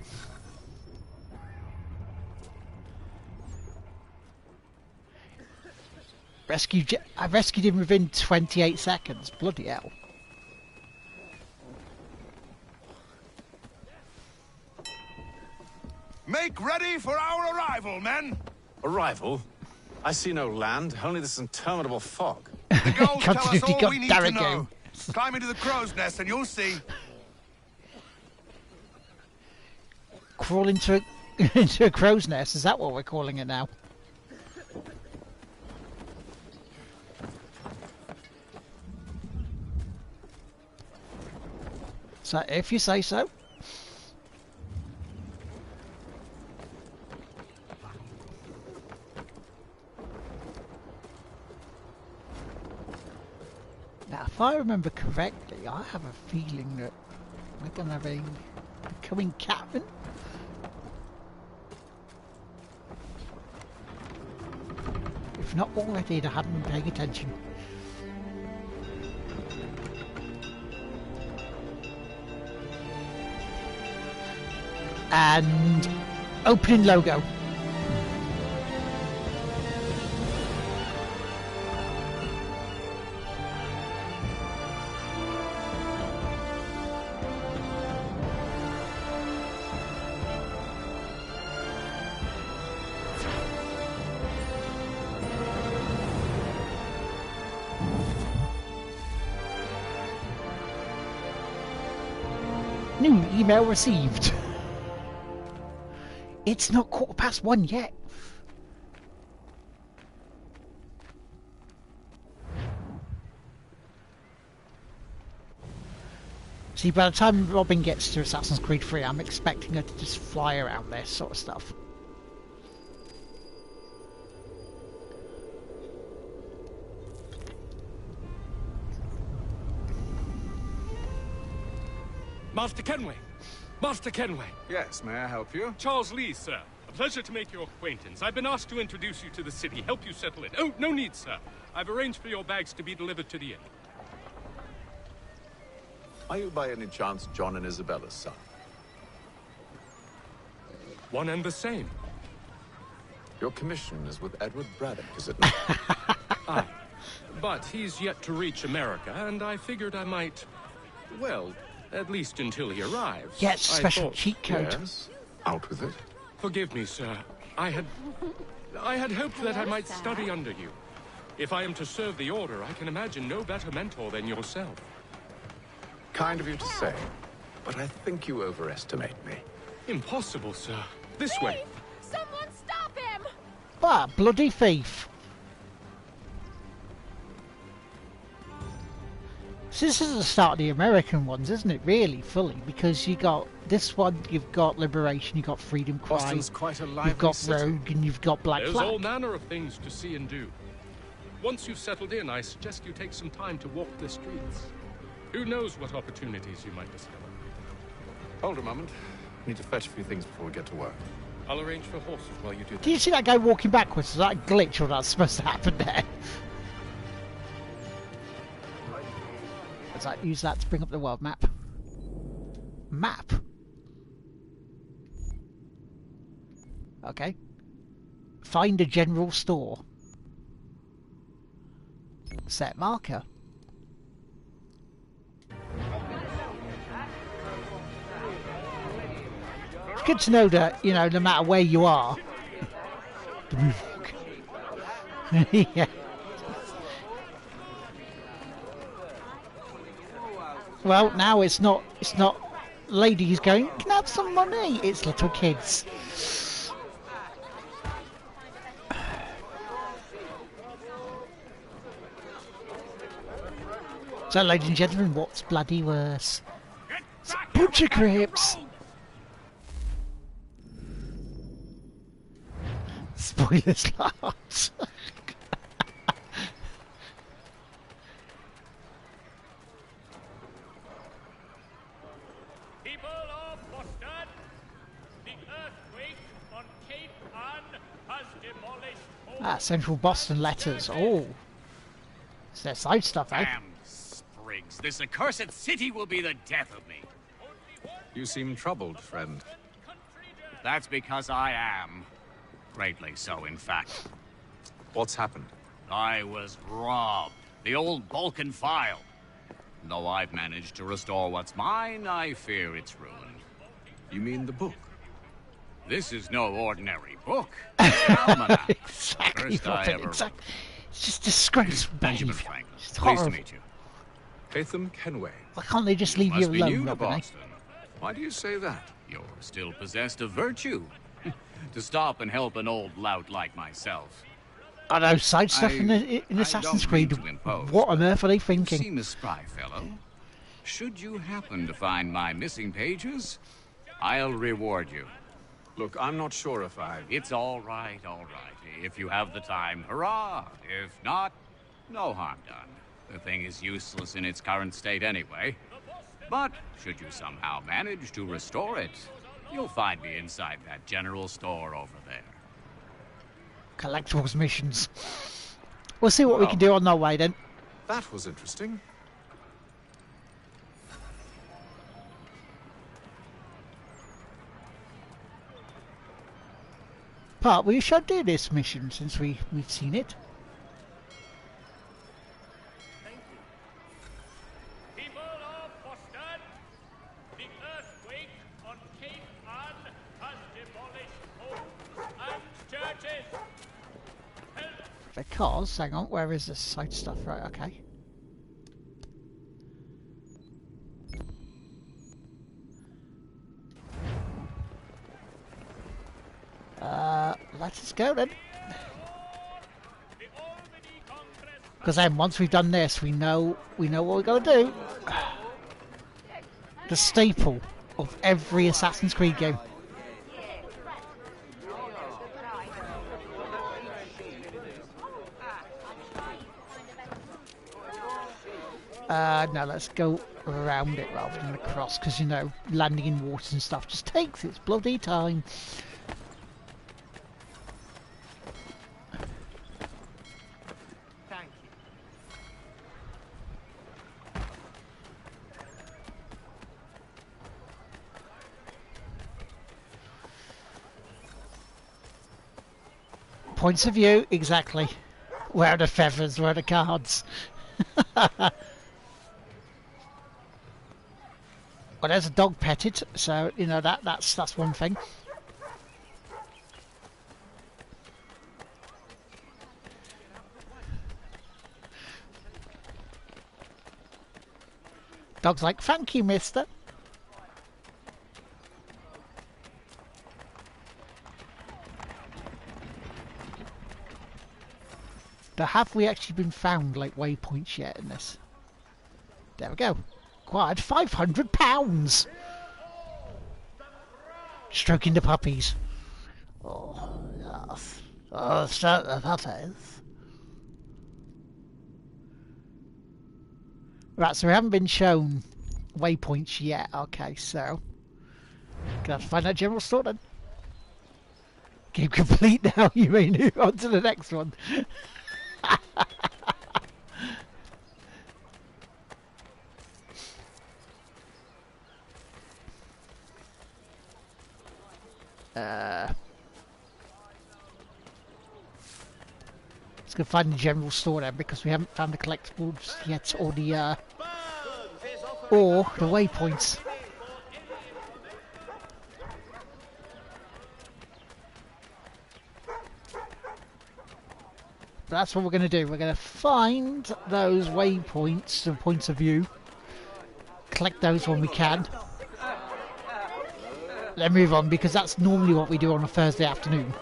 I rescued him within 28 seconds. Bloody hell. Make ready for our arrival, men! Arrival? I see no land, only this interminable fog. The goals tell us all we need to know. Climb into the crow's nest and you'll see. Crawl into a crow's nest, is that what we're calling it now? So, if you say so. Now, if I remember correctly, I have a feeling that we're going to have a becoming captain. If not already, I haven't been paying attention. And opening logo. New email received. It's not 1:15 yet. See, by the time Robin gets to Assassin's Creed 3, I'm expecting her to just fly around this sort of stuff. Master Kenway! Master Kenway! Yes, may I help you? Charles Lee, sir. A pleasure to make your acquaintance. I've been asked to introduce you to the city, help you settle in. Oh, no need, sir. I've arranged for your bags to be delivered to the inn. Are you by any chance John and Isabella's son? One and the same. Your commission is with Edward Braddock, is it not? Aye. But he's yet to reach America, and I figured I might... Well, at least until he arrives. Yeah, it's a special cheat code. Yes. Out with it. Forgive me, sir. I had hoped that I might study under you. If I am to serve the Order, I can imagine no better mentor than yourself. Kind of you to say, but I think you overestimate me. Impossible, sir. This way. Someone stop him! Ah, bloody thief. So this is the start of the American ones, isn't it, really, fully? Because you got this one, you've got Liberation, you've got Freedom Cry, Boston's quite a lively you've got city. Rogue, and you've got Black There's Flag. all manner of things to see and do. Once you've settled in, I suggest you take some time to walk the streets. Who knows what opportunities you might discover. Hold a moment. I need to fetch a few things before we get to work. I'll arrange for horses while you do that. Do you see that guy walking backwards? Is that a glitch or that's supposed to happen there? Use that to bring up the world map. Map? Okay. Find a general store. Set marker. It's good to know that, you know, no matter where you are. Yeah. Well, now it's not ladies going, can I have some money? It's little kids. So, ladies and gentlemen, what's bloody worse? It's butcher grips! Spoilers last. Ah, Central Boston letters. Oh. It's their side stuff, eh? Damn sprigs. This accursed city will be the death of me. You seem troubled, friend. That's because I am. Greatly so, in fact. What's happened? I was robbed. The old Balkan file. Though I've managed to restore what's mine, I fear it's ruined. You mean the book? This is no ordinary book. It's an almanac. Exactly. First I ever wrote. It's just disgraceful Benjamin behaviour. Franklin. It's Pleased to horrible. meet you. Hatham Kenway. Why can't they just leave you Must be alone, new to Robin, eh? Boston. Why do you say that? You're still possessed of virtue. To stop and help an old lout like myself. I know, side stuff in Assassin's Creed. What on earth are they You thinking? seem a spry fellow. Should you happen to find my missing pages, I'll reward you. Look, I'm not sure if I... It's all right, all right. If you have the time, hurrah. If not, no harm done. The thing is useless in its current state anyway. But should you somehow manage to restore it, you'll find me inside that general store over there. Collectibles missions. We'll see what we can do on our way then. That was interesting. But we should do this mission since we've seen it. People of Boston, the earthquake on Cape Ann has demolished homes and churches. Because, hang on, where is this side stuff? Right, okay. let's go then. Because then once we've done this, we know what we're going to do. The staple of every Assassin's Creed game. No, let's go around it rather than across, because you know, landing in waters and stuff just takes its bloody time. Thank you. Points of view, exactly. Where are the feathers? Where are the cards? Well, there's a dog petted, so you know that's one thing. Dog's like, thank you, mister. But have we actually been found like waypoints yet in this? There we go. Acquired £500. Stroking the puppies. Oh yes. Oh, stroke the puppies. Right, so we haven't been shown waypoints yet. Okay, so gonna have to find that general store then. Game complete now. You may move on to the next one. Let's go find the general store then, because we haven't found the collectibles yet, or the waypoints. But that's what we're going to do. We're going to find those waypoints and points of view, collect those when we can, then move on, because that's normally what we do on a Thursday afternoon.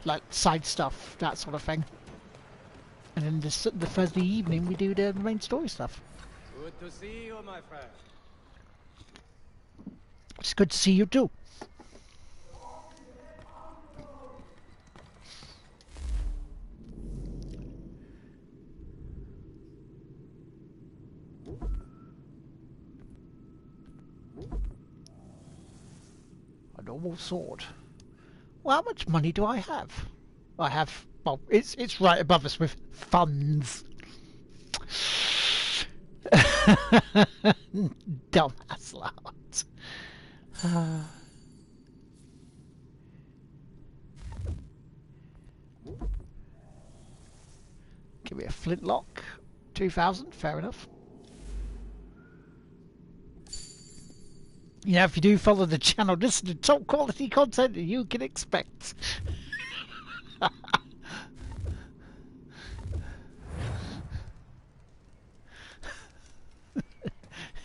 Like side stuff, that sort of thing. And then the Thursday evening we do the main story stuff. Good to see you, my friend. It's good to see you too. A normal sword. Well, how much money do I have? I have, well, it's right above us with funds. Dumbass lot. Give me a flintlock. 2,000, fair enough. You know, if you do follow the channel, this is the top quality content that you can expect.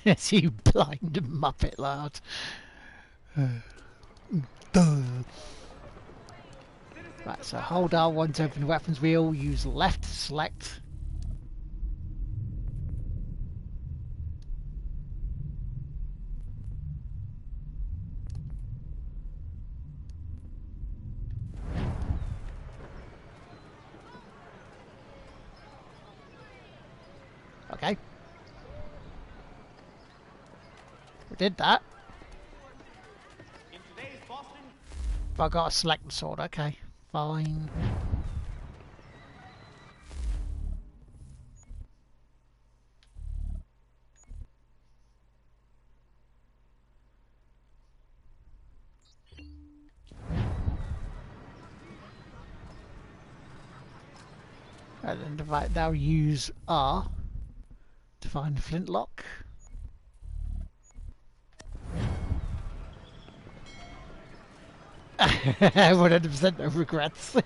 Yes, you blind muppet lad. Right, so hold R1 to open the weapons wheel, use left to select. Okay. We did that. But I got to select the sword, okay. Fine. And then now use R to find the flintlock. 100% no regrets. Strange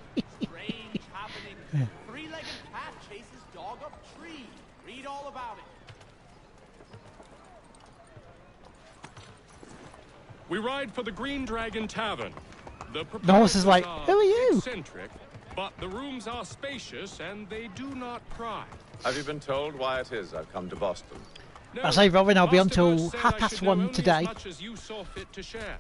happening. Three-legged cat chases dog up tree. Read all about it. We ride for the Green Dragon Tavern. The The horse is like, proprietors who are you? eccentric, but the rooms are spacious and they do not pry. Have you been told why it is I've come to Boston? No, I say, Robin, I'll be on Master till Bose said I should know 1:30 only today. as much as you saw fit to share.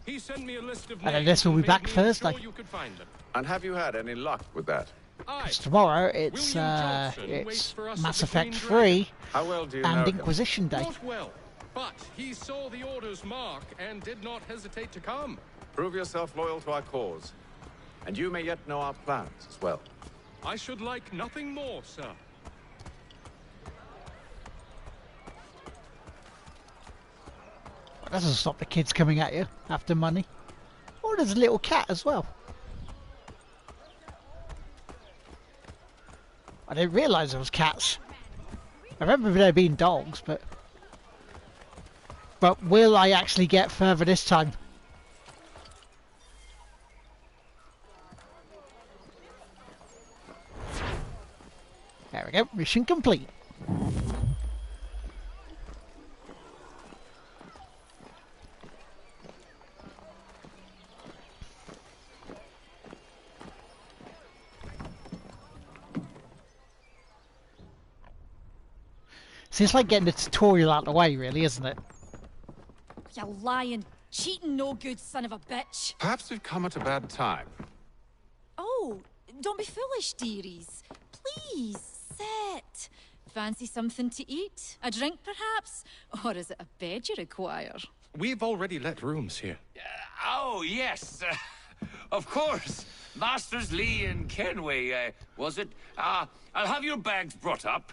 He sent me a list of And then names this will be and back made me Thursday. ensure you could find them. And have you had any luck with that? Because tomorrow it's Mass Effect 3 How well do you and know him? Inquisition Day. Not well, but he saw the order's mark and did not hesitate to come. Prove yourself loyal to our cause. And you may yet know our plans as well. I should like nothing more, sir. That doesn't stop the kids coming at you after money. Oh, there's a little cat as well. I didn't realise there was cats. I remember there being dogs, but will I actually get further this time? There we go, mission complete. See, it's like getting the tutorial out of the way, really, isn't it? You lying, cheating, no good son of a bitch. Perhaps we've come at a bad time. Oh, don't be foolish, dearies. Please, sit. Fancy something to eat? A drink, perhaps? Or is it a bed you require? We've already let rooms here. Oh, yes. Of course. Masters Lee and Kenway, was it? I'll have your bags brought up.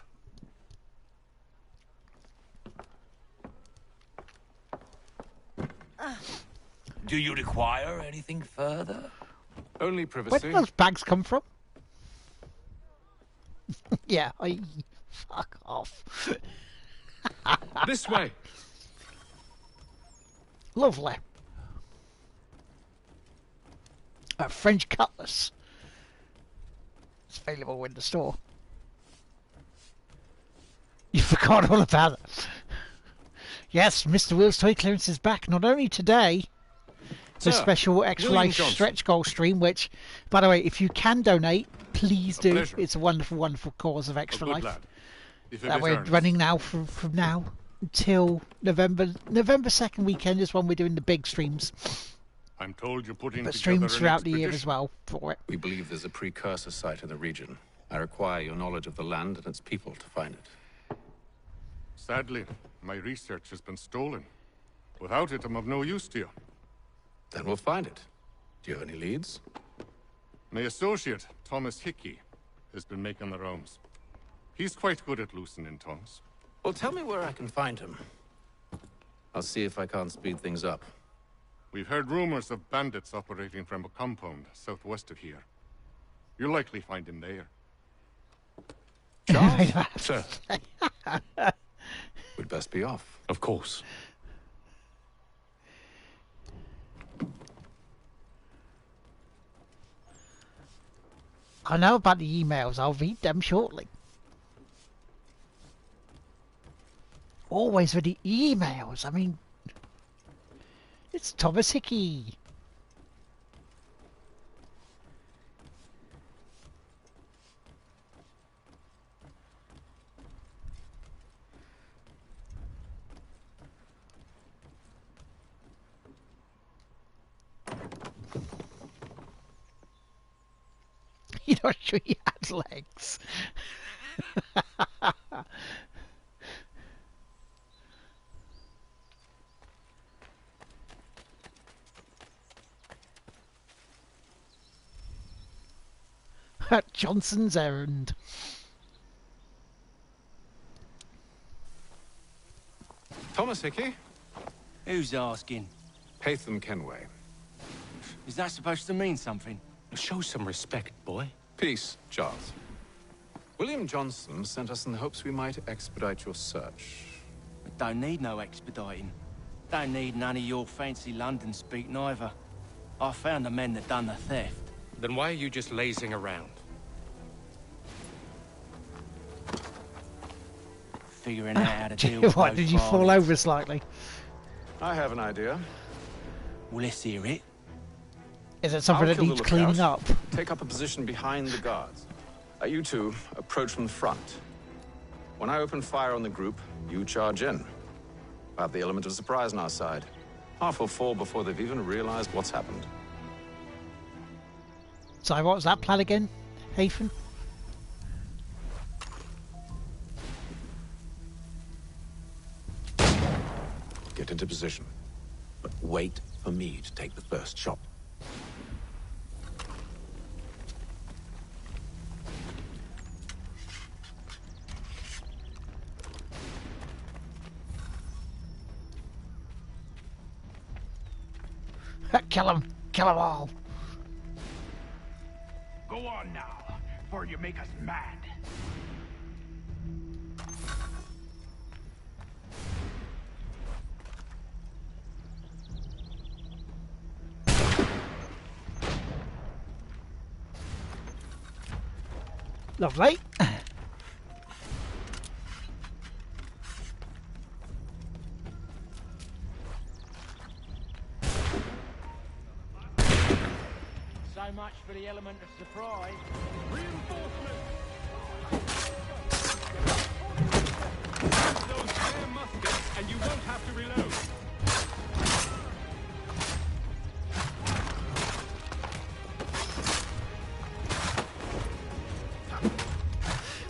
Do you require anything further? Only Where privacy. did those bags come from? Yeah, fuck off. This way. Lovely. A French cutlass. It's available in the store. You forgot all about it. Yes, Mr. Will's Toy Clearance is back, not only today, the Sir, special Extra William Life Johnson. stretch goal stream, which, by the way, if you can donate, please do. pleasure. It's a wonderful, wonderful cause of Extra good Life. lad. If it That we're returns. running now from now until November 2nd weekend is when we're doing the big streams. I'm told you're putting But together streams an throughout the year as expedition. well for it. We believe there's a precursor site in the region. I require your knowledge of the land and its people to find it. Sadly, my research has been stolen. Without it, I'm of no use to you. Then we'll find it. Do you have any leads? My associate, Thomas Hickey, has been making the rounds. He's quite good at loosening tongues. Well, tell me where I can find him. I'll see if I can't speed things up. We've heard rumors of bandits operating from a compound southwest of here. You'll likely find him there. Charles? Sir. We'd best be off. Of course. I know about the emails. I'll read them shortly. Always with the emails. I mean, it's Thomas Hickey. You're not sure he had legs. At Johnson's errand. Thomas Hickey? Who's asking? Haytham Kenway. Is that supposed to mean something? Show some respect, boy. Peace, Charles. William Johnson sent us in the hopes we might expedite your search. Don't need no expediting. Don't need none of your fancy London speak neither. I found the men that done the theft. Then why are you just lazing around? Figuring out how to deal with What, those did you fall varmints. over slightly? I have an idea. Well, let's hear it. Is it something I'll that kill the needs cleaning lookout. up? Take up a position behind the guards. You two approach from the front. When I open fire on the group, you charge in. I have the element of surprise on our side. Half will fall before they've even realized what's happened. Sorry, what was that plan again, Hathan? Get into position. But wait for me to take the first shot. Kill him! Kill them all! Go on now, before you make us mad. Lovely. So much for the element of surprise. Those spare muskets, and you won't have to reload.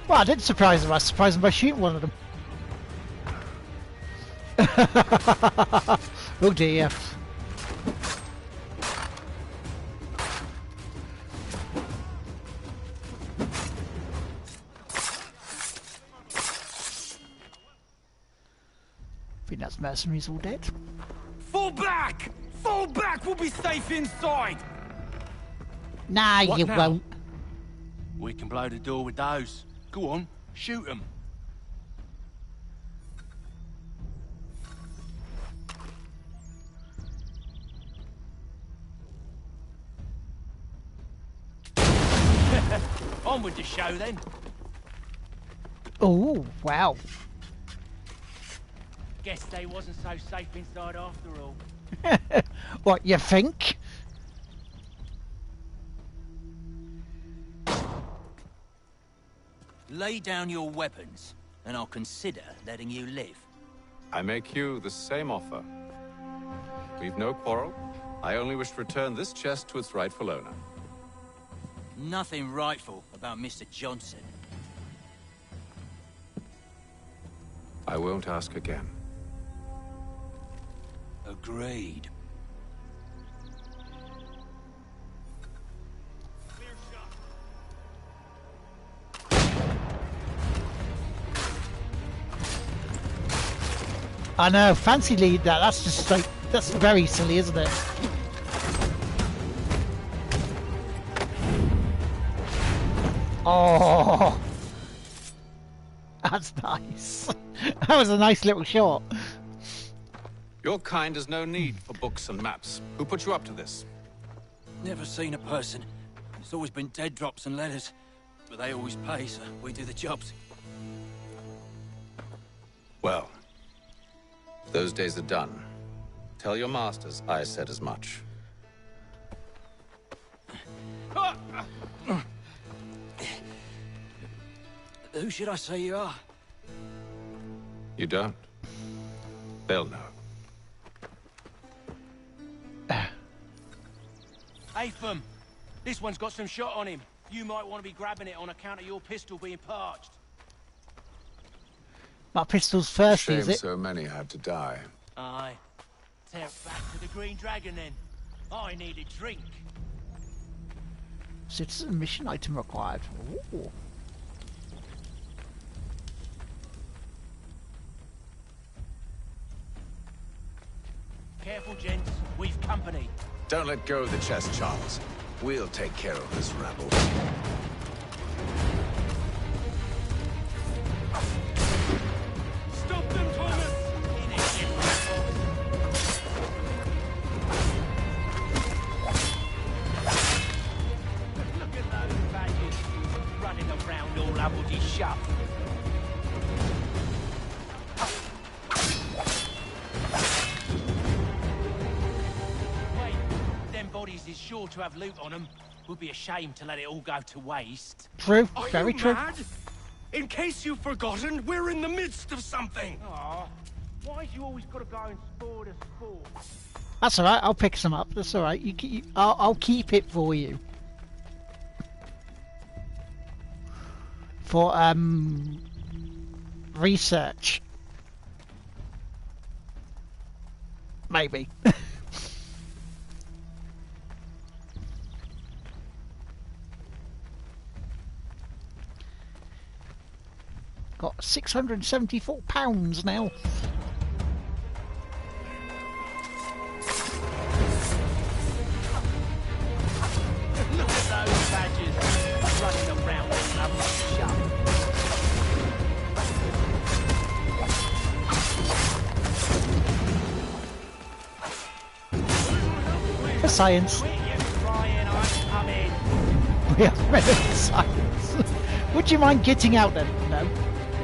Well, I didn't surprise him. I surprised him by shooting one of them. Oh dear. I think that's mercenaries all dead. Fall back! Fall back! We'll be safe inside! Nah, What you now? won't. We can blow the door with those. Go on, shoot them. On with the show then. Oh, wow. Guess they wasn't so safe inside after all. What, you think? Lay down your weapons, and I'll consider letting you live. I make you the same offer. We've no quarrel. I only wish to return this chest to its rightful owner. Nothing rightful about Mr. Johnson. I won't ask again. Agreed. I know, fancy lead that. That's just like, that's very silly, isn't it? Oh, that's nice. That was a nice little shot. Your kind has no need for books and maps. Who put you up to this? Never seen a person. It's always been dead drops and letters. But they always pay, so we do the jobs. Well, those days are done. Tell your masters I said as much. Who should I say you are? You don't? They'll know. Atham, this one's got some shot on him. You might want to be grabbing it on account of your pistol being parched. My pistol's first, Shame is it? so many had to die. Aye. Tear it back to the Green Dragon then. I need a drink. Citizen mission item required. Ooh. Careful, gents. We've company. Don't let go of the chest, Charles. We'll take care of this rabble. Stop them, Thomas! Look at those badges running around all bloody shut. Wait, them bodies is sure sure to have loot on them. Would be a shame to let it all go to waste. True, Are very you true. mad? In case you've forgotten, we're in the midst of something. Aw, why's you always got to go and spoil the sport? That's alright, I'll pick some up. That's alright. I'll keep it for you. For, research. Maybe. Got £674 now. Look at those badgers running around with another shove. For science. We have read it for science. Would you mind getting out then? No.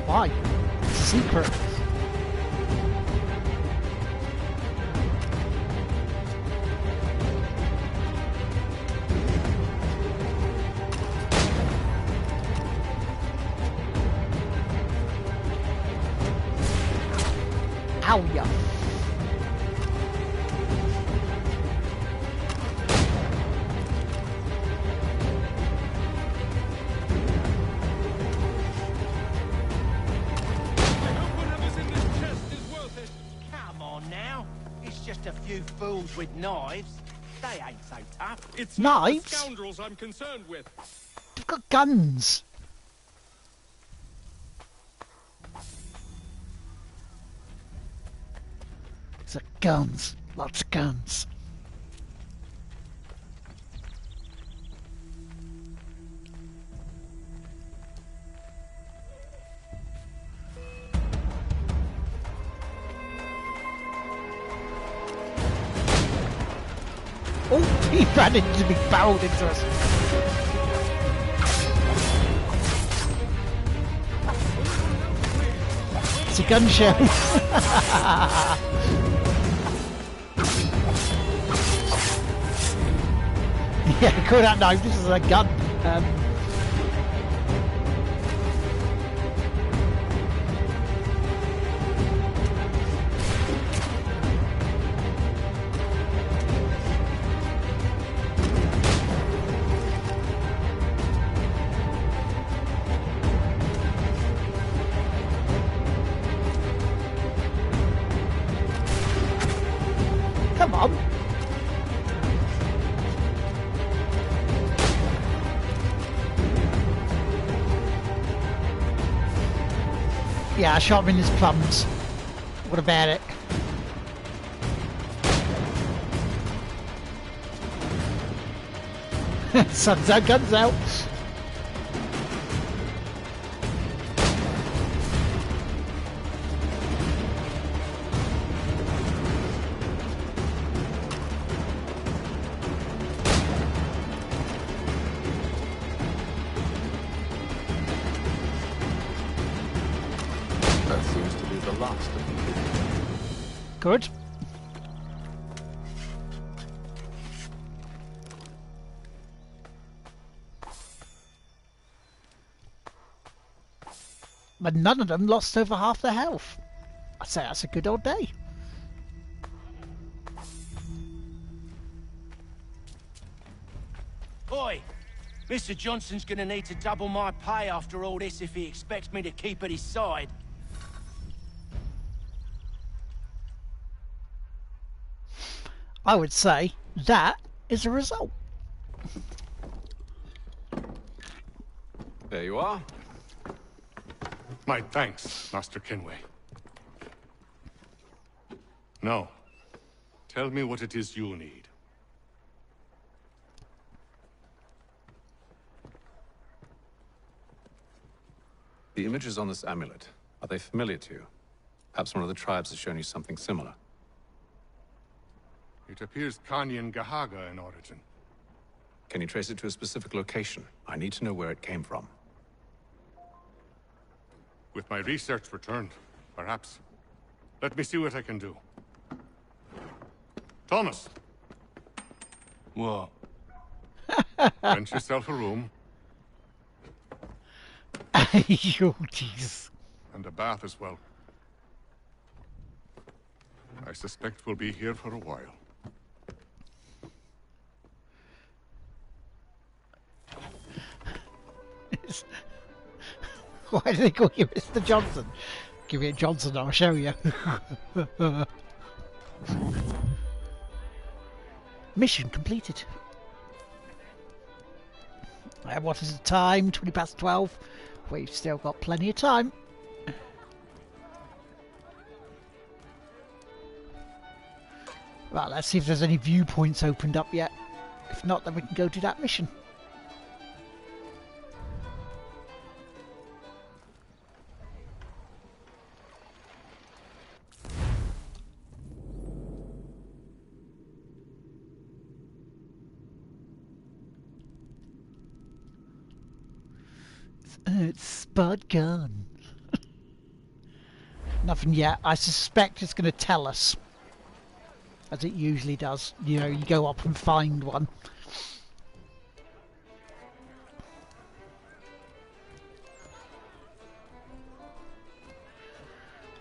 Why? It's a secret. Ow, ya. Just a few fools with knives. They ain't so tough. It's knives? not the scoundrels I'm concerned with. They've got guns. It's guns. Lots of guns. Oh, he ran into me, barreled into us. It's a gun show. Yeah, call that knife. This is a gun. Come on. Yeah, I shot him in his plums. What about it? Sun's out, guns out. That seems to be the last of them. Good. But none of them lost over half their health. I'd say that's a good old day. Oi! Mr. Johnson's gonna need to double my pay after all this if he expects me to keep at his side. I would say that is a result. There you are. My thanks, Master Kenway. Now, tell me what it is you need. The images on this amulet, are they familiar to you? Perhaps one of the tribes has shown you something similar. It appears Kanyan Gahaga in origin. Can you trace it to a specific location? I need to know where it came from. With my research returned, perhaps. Let me see what I can do. Thomas! What? Rent yourself a room. Oh, jeez. And a bath as well. I suspect we'll be here for a while. Why do they call you Mr. Johnson? Give me a Johnson, I'll show you. Mission completed. What is the time? 20 past 12. We've still got plenty of time. Right, let's see if there's any viewpoints opened up yet. If not, then we can go do that mission. It's Spud Gun. Nothing yet. I suspect it's going to tell us. As it usually does. You know, you go up and find one.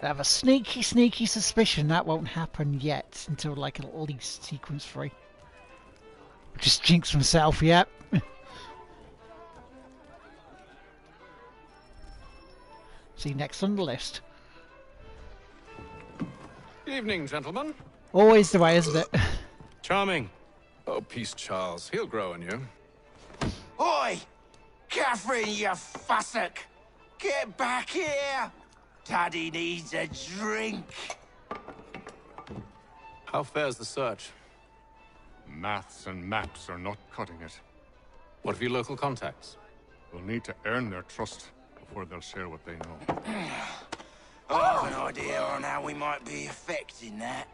I have a sneaky suspicion that won't happen yet until like at least sequence 3. Just jinxed myself, yep. See next on the list. Evening, gentlemen. Always the way, isn't it? Charming. Oh, peace, Charles. He'll grow on you. Oi! Catherine, you fussock! Get back here! Daddy needs a drink. How fares the search? Maths and maps are not cutting it. What of your local contacts? We'll need to earn their trust before they'll share what they know. I have an idea on how we might be affecting that.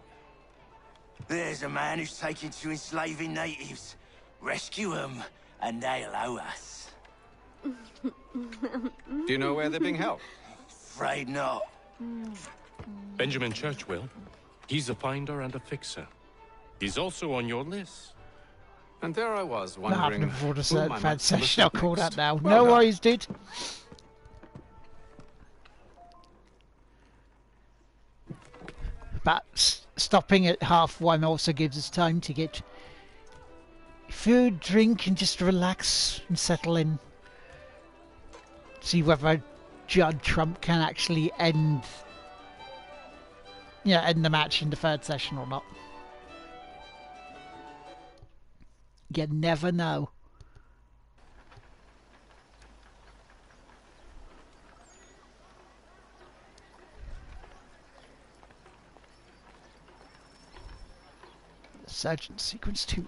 There's a man who's taken to enslaving natives. Rescue them, and they'll owe us. Do you know where they're being held? Afraid not. Benjamin Church will. He's a finder and a fixer. He's also on your list. And there I was, That wondering happened before the whom I third might session. I'll call next. that now. Well No done. worries, dude. But stopping at 1:30 also gives us time to get food, drink, and just relax and settle in. See whether Judd Trump can actually end the match in the third session or not. You never know. Sergeant Sequence 2.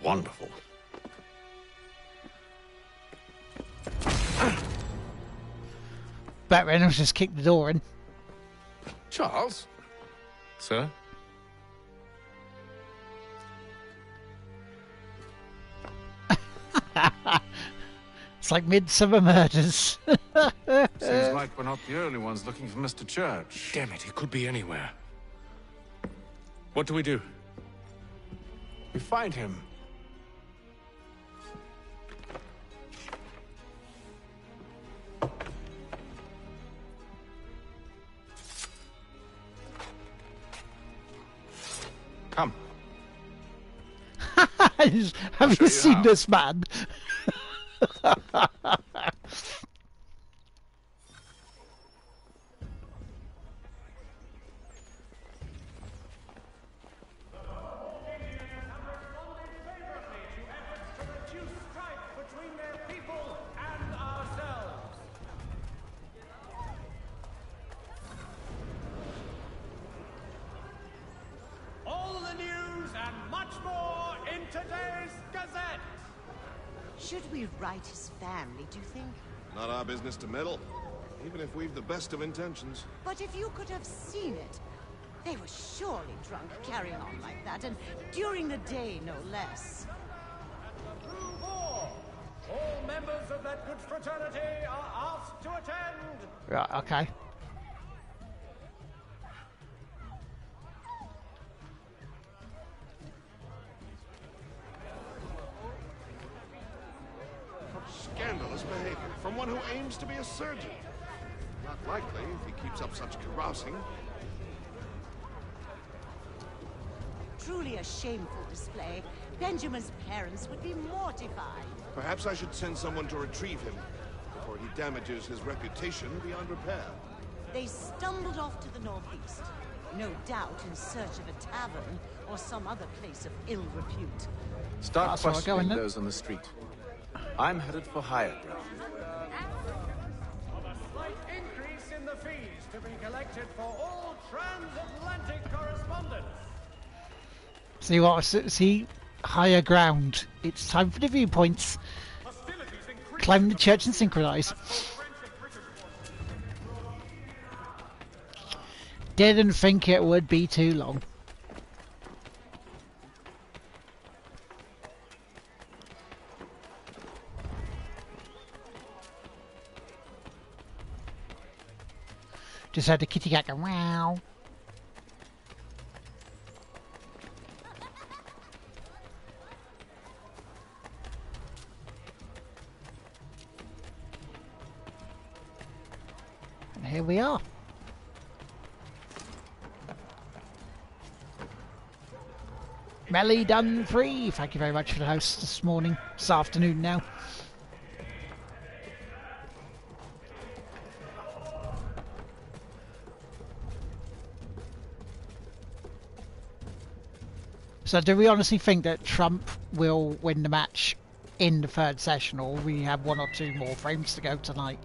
Wonderful. Bet Reynolds just kicked the door in. Charles? Sir? It's like Midsummer Murders. Seems like we're not the only ones looking for Mr. Church. Damn it, he could be anywhere. What do we do? We find him. Come. Have you seen how. this man? All the news and much more in today's Gazette. Should we write his family, do you think? Not our business to meddle, even if we've the best of intentions. But if you could have seen it, they were surely drunk carrying on like that, and during the day, no less. All members members of that good fraternity are asked to attend. Right, okay. Scandalous behavior from one who aims to be a surgeon. Not likely if he keeps up such carousing. Truly a shameful display. Benjamin's parents would be mortified. Perhaps I should send someone to retrieve him before he damages his reputation beyond repair. They stumbled off to the northeast, no doubt in search of a tavern or some other place of ill repute. Start That's where we're questioning going, then. those on the street. I'm headed for higher ground. Of a slight increase in the fees to be collected for all transatlantic correspondence. See what? See higher ground. It's time for the viewpoints. Climb the church and synchronize. Didn't think it would be too long. Just had the kitty cat go wow. And here we are. Melly done free. Thank you very much for the host this morning, this afternoon now. So do we honestly think that Trump will win the match in the third session, or we have one or two more frames to go tonight?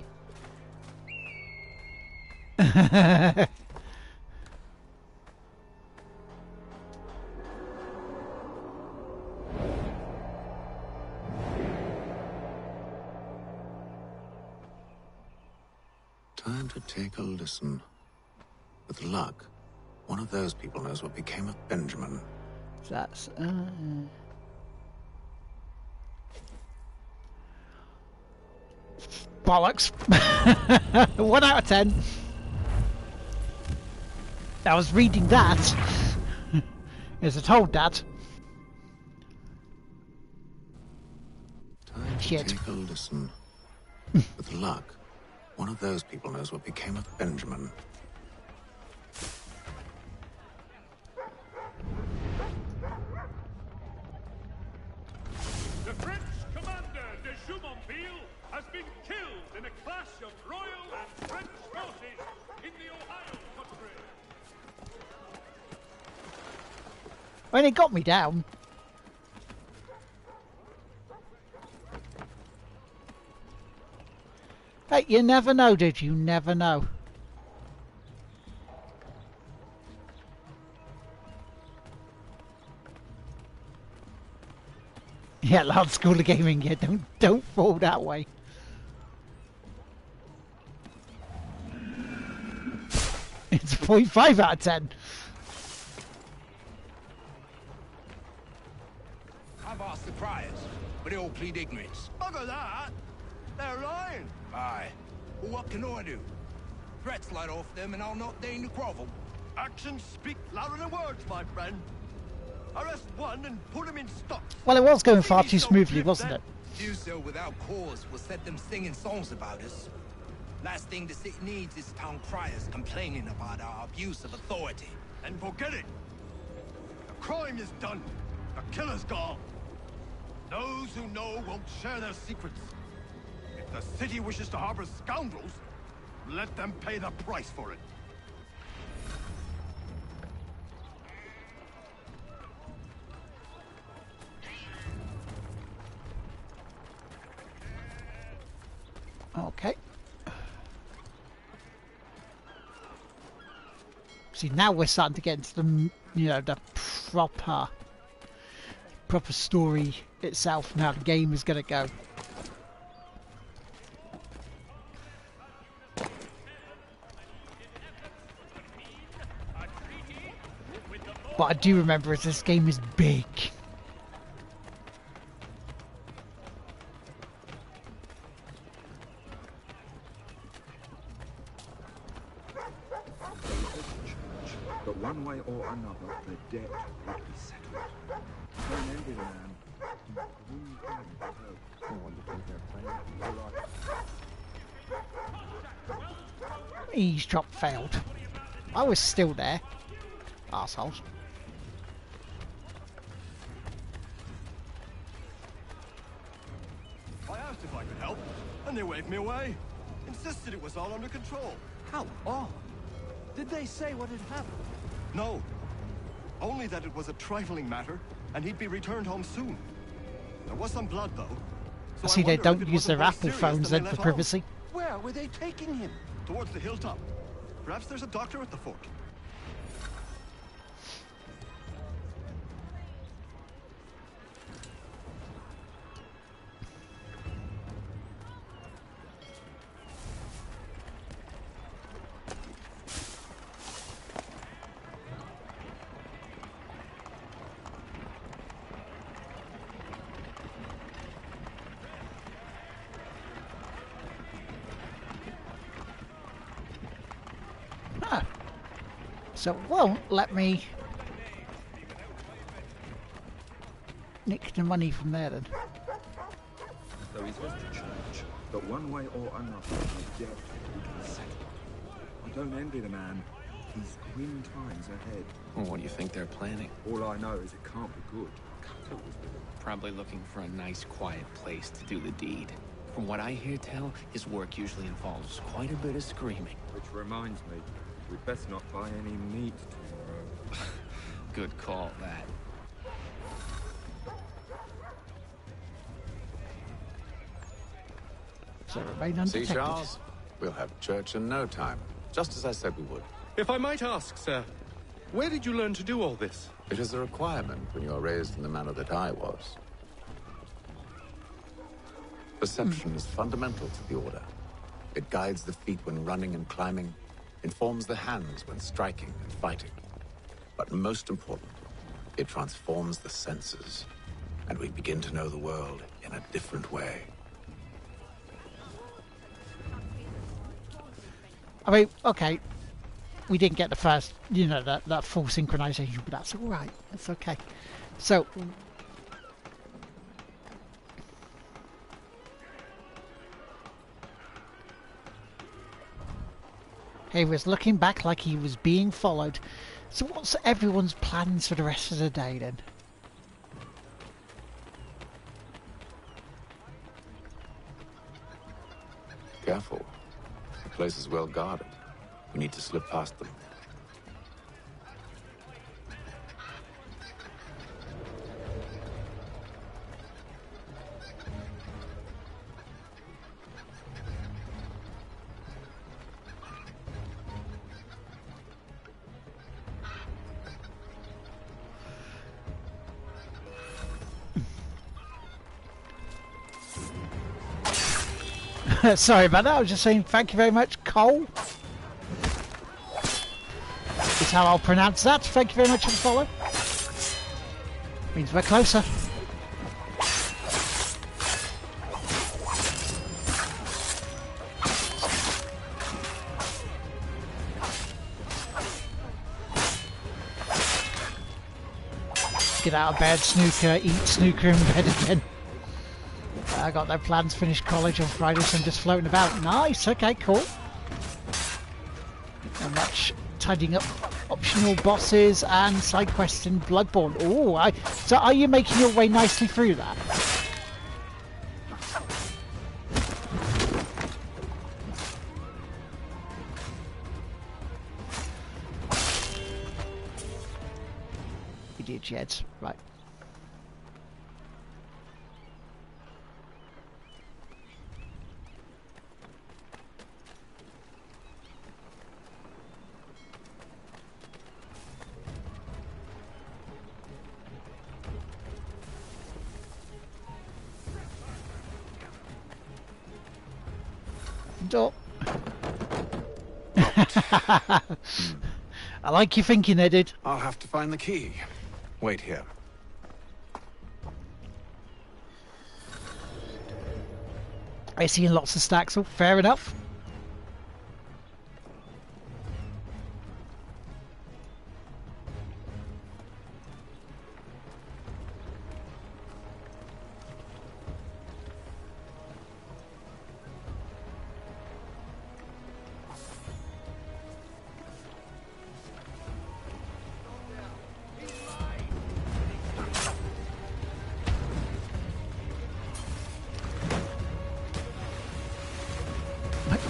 Time to take a listen. With luck, one of those people knows what became of Benjamin. That's bollocks. 1 out of 10. I was reading that. As I told that. Time to Shit. take a listen. With luck, one of those people knows what became of Benjamin. The French commander de Jumonville has been killed in a clash of Royal and French forces in the Ohio country. When it got me down. Hey, you never know, dude. You never know. Yeah, large school of gaming. Yeah, don't fall that way. It's a 0.5 out of 10. I've asked the criers, but they all plead ignorance. Bugger that! They're lying! Aye. Well, what can I do? Threats light off them and I'll not deign to grovel. Actions speak louder than words, my friend. Arrest one and put him in stocks. Well, it was going far too smoothly, wasn't it? Do so without cause will set them singing songs about us. Last thing the city needs is town criers complaining about our abuse of authority. And forget it. The crime is done. The killer's gone. Those who know won't share their secrets. If the city wishes to harbor scoundrels, let them pay the price for it. Okay. See, now we're starting to get into the, you know, the proper story itself and how the game is going to go. What I do remember is this game is big. But one way or another, the debt would be settled. Don't envy the man. Eavesdrop failed. I was still there. Arseholes. I asked if I could help, and they waved me away. Insisted it was all under control. How odd. Did they say what had happened? No. Only that it was a trifling matter, and he'd be returned home soon. There was some blood, though. I see they don't use their Apple phones then for privacy. Where were they taking him? Towards the hilltop. Perhaps there's a doctor at the fort. So it won't let me nick the money from there then. So he's left the church, but one way or another, the debt would be settled. I don't envy the man. He's grim times ahead. Well, what do you think they're planning? All I know is it can't be good. Cutter was with him. Probably looking for a nice, quiet place to do the deed. From what I hear tell, his work usually involves quite a bit of screaming. Which reminds me, we'd best not buy any meat tomorrow. Good call, that. So remain undetected. See, Charles? We'll have church in no time. Just as I said we would. If I might ask, sir, where did you learn to do all this? It is a requirement when you are raised in the manner that I was. Perception is fundamental to the Order. It guides the feet when running and climbing, informs the hands when striking and fighting. But most important, it transforms the senses, and we begin to know the world in a different way. I mean, okay, we didn't get the first, you know, that full synchronization, but that's all right. That's okay. So, he was looking back like he was being followed. So what's everyone's plans for the rest of the day then? Careful. The place is well guarded. We need to slip past them. Sorry about that, I was just saying thank you very much, Cole. Is how I'll pronounce that. Thank you very much for the follow. Means we're closer. Get out of bed, snooker, eat snooker in bed again. I got no plans, finished college on Friday, so I'm just floating about. Nice, okay, cool. Not much tidying up optional bosses and side quests in Bloodborne. Oh, so are you making your way nicely through that? Idiot Jeds, right. Door. I like your thinking there, dude. I'll have to find the key. Wait here. I see lots of stacks, so fair enough.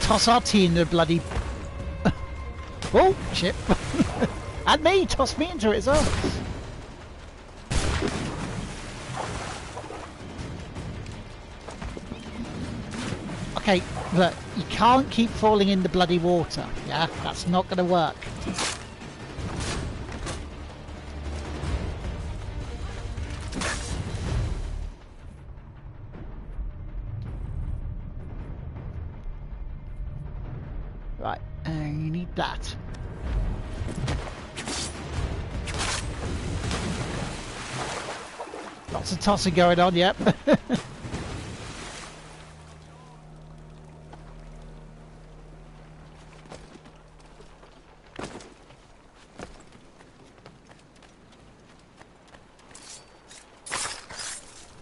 toss our tea in the bloody... Oh, shit. And me! Toss me into it as well. Okay, look, you can't keep falling in the bloody water, yeah? That's not going to work. Right, and you need that. Lots of tossing going on, yep.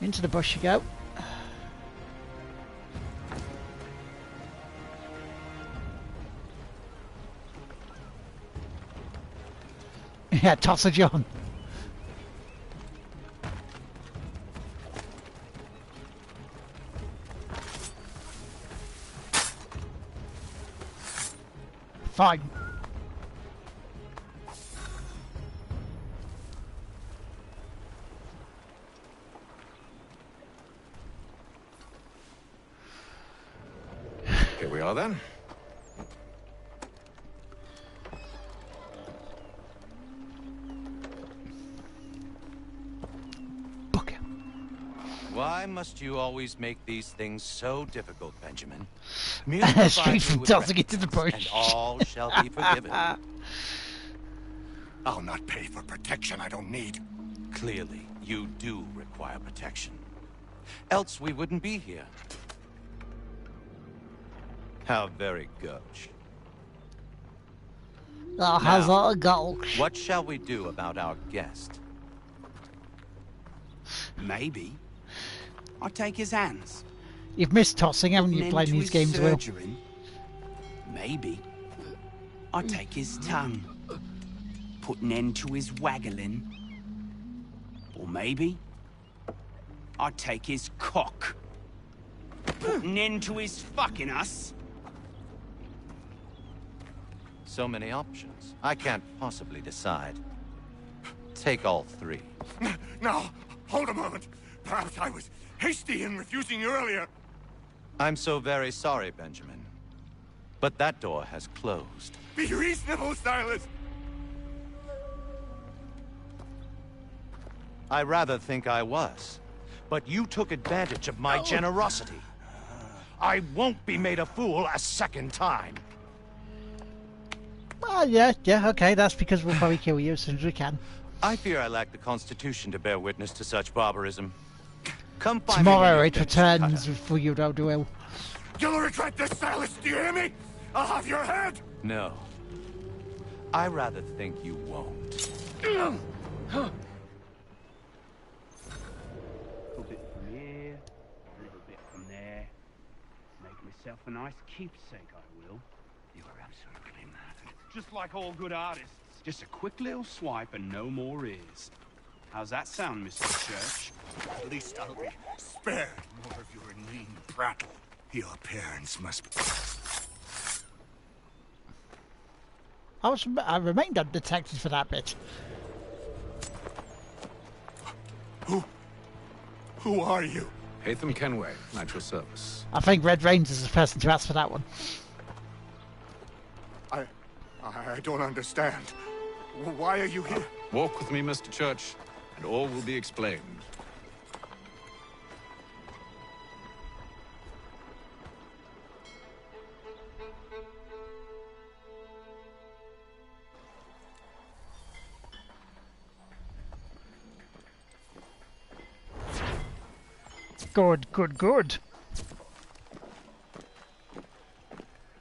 Into the bush you go. Yeah, toss a John. Fine. Here we are then. Why must you always make these things so difficult, Benjamin? Straight from tossing it to the bush. And all shall be forgiven. I'll not pay for protection I don't need. Clearly, you do require protection. Else we wouldn't be here. How very gauche. Oh, how's that a gulch? What shall we do about our guest? Maybe I'll take his hands. You've missed tossing, haven't you, playing these games, Will? Maybe I'll take his tongue. Put an end to his waggling. Or maybe I'll take his cock. Put an end to his fucking us. So many options. I can't possibly decide. Take all three. No, hold a moment. Perhaps I was hasty in refusing you earlier. I'm so very sorry, Benjamin. But that door has closed. Be reasonable, Silas. I rather think I was. But you took advantage of my generosity. I won't be made a fool a second time. Well, yeah, okay, that's because we'll probably kill you as soon as we can. I fear I lack the constitution to bear witness to such barbarism. Come find Tomorrow me it returns for you, don't do ill. You'll regret this, Silas, do you hear me? I'll have your head! No. I rather think you won't. A little bit from here, a little bit from there. Make myself a nice keepsake, I will. You are absolutely mad. Just like all good artists. Just a quick little swipe and no more is. How's that sound, Mr. Church? At least I'll be spared more of your inane prattle. Your parents must be... I remained undetected for that bit. Who are you? Hatham Kenway, at your service. I think Red Rains is the person to ask for that one. I don't understand. Why are you here? Walk with me, Mr. Church, and all will be explained. Good, good, good.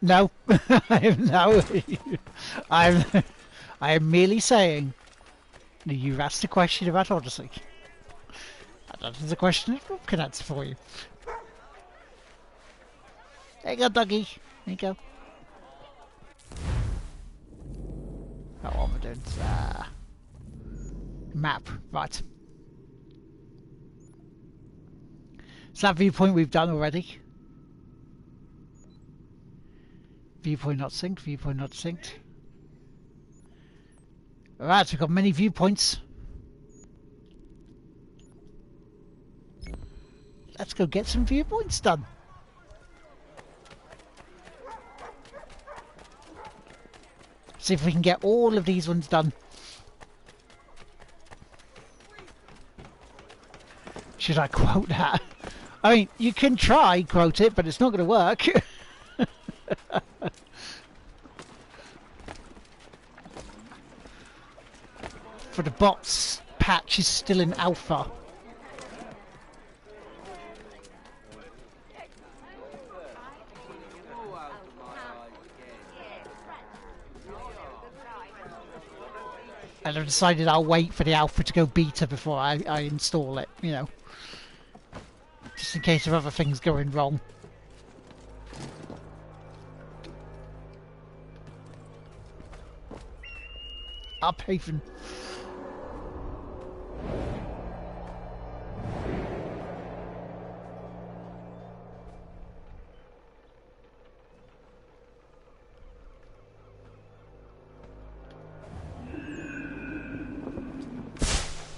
No, no, I am merely saying that you've asked a question about Odyssey. That is a question that Rob can answer for you. There you go, doggy. There you go. Oh, what am I doing? Map, right. So that viewpoint we've done already. Viewpoint not synced, viewpoint not synced. Alright, so we've got many viewpoints. Let's go get some viewpoints done. See if we can get all of these ones done. Should I quote that? I mean, you can try quote it, but it's not going to work. For the bots, patch is still in alpha. And I've decided I'll wait for the alpha to go beta before I install it, you know. Just in case of other things going wrong. Uphaven.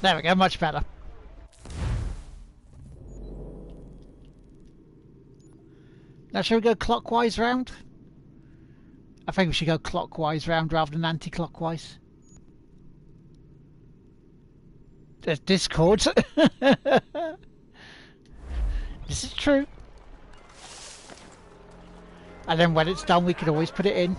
There we go, much better. Now shall we go clockwise round? I think we should go clockwise round rather than anti-clockwise. There's Discord. This is true. And then when it's done we can always put it in.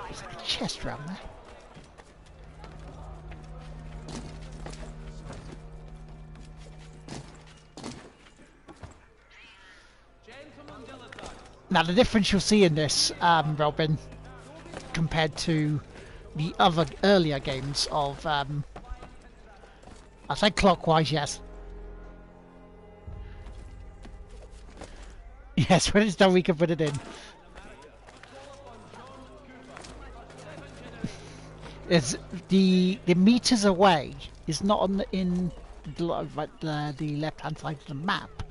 There's like a chest round there. Now the difference you'll see in this, Robin, compared to the other earlier games of, I said clockwise, yes. Yes, when it's done we can put it in. It's the meters away is not on in the left hand side of the map.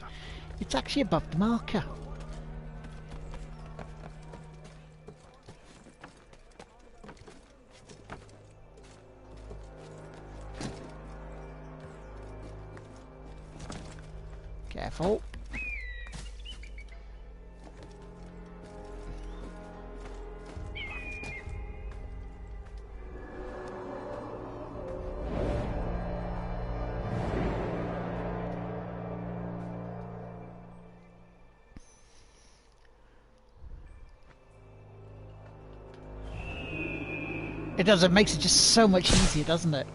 It's actually above the marker. Careful. It does, it makes it just so much easier, doesn't it?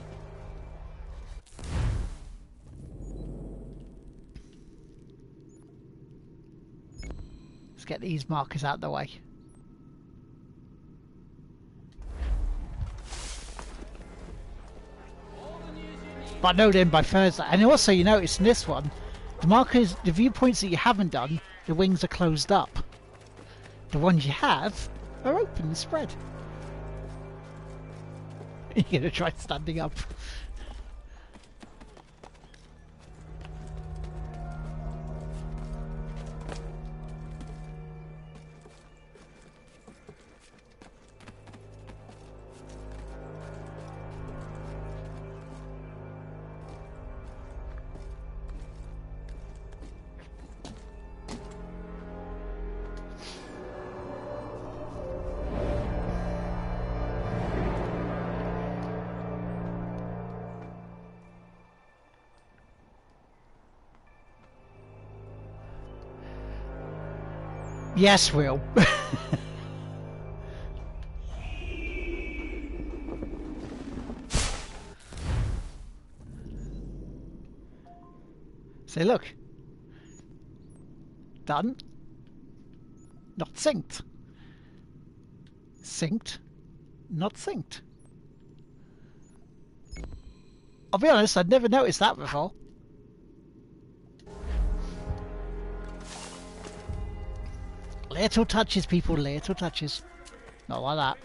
Let's get these markers out of the way. But I know them by Thursday. And also you notice in this one, the markers, the viewpoints that you haven't done, the wings are closed up. The ones you have are open and spread. You're gonna try standing up. Yes, Will. Say, look. Done. Not synced. Synced. Not synced. I'll be honest, I'd never noticed that before. Little touches, people, little touches. Not like that.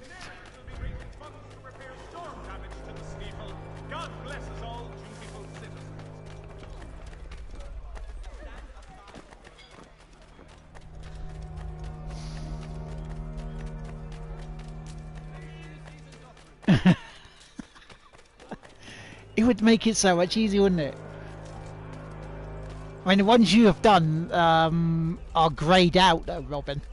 God bless us all, dutiful citizens. It would make it so much easier, wouldn't it? I mean, the ones you have done are greyed out, though, Robin.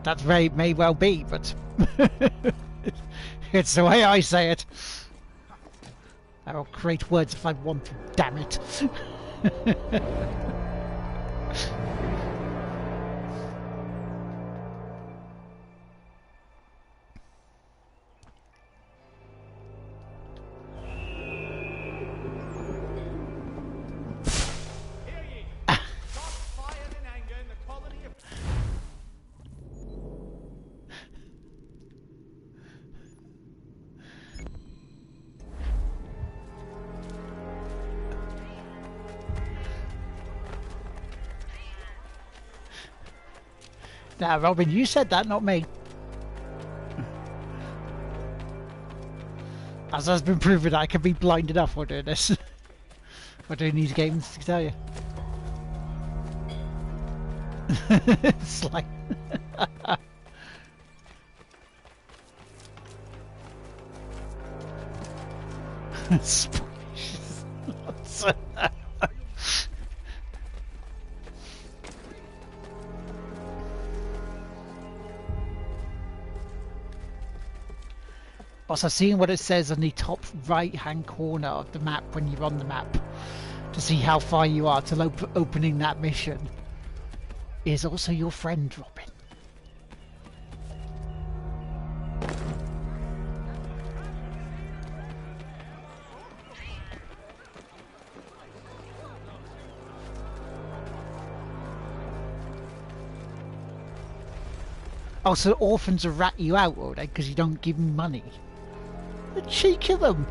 That may well be, but it's the way I say it. I will create words if I want to, damn it. Now, Robin, you said that, not me. As has been proven, I can be blind enough while doing this. While doing these games, to tell you. It's like... Boss, I've seen what it says on the top right hand corner of the map when you're on the map to see how far you are till opening that mission is also your friend Robin. Oh, so orphans will rat you out, will they? Because you don't give them money. The cheek of them!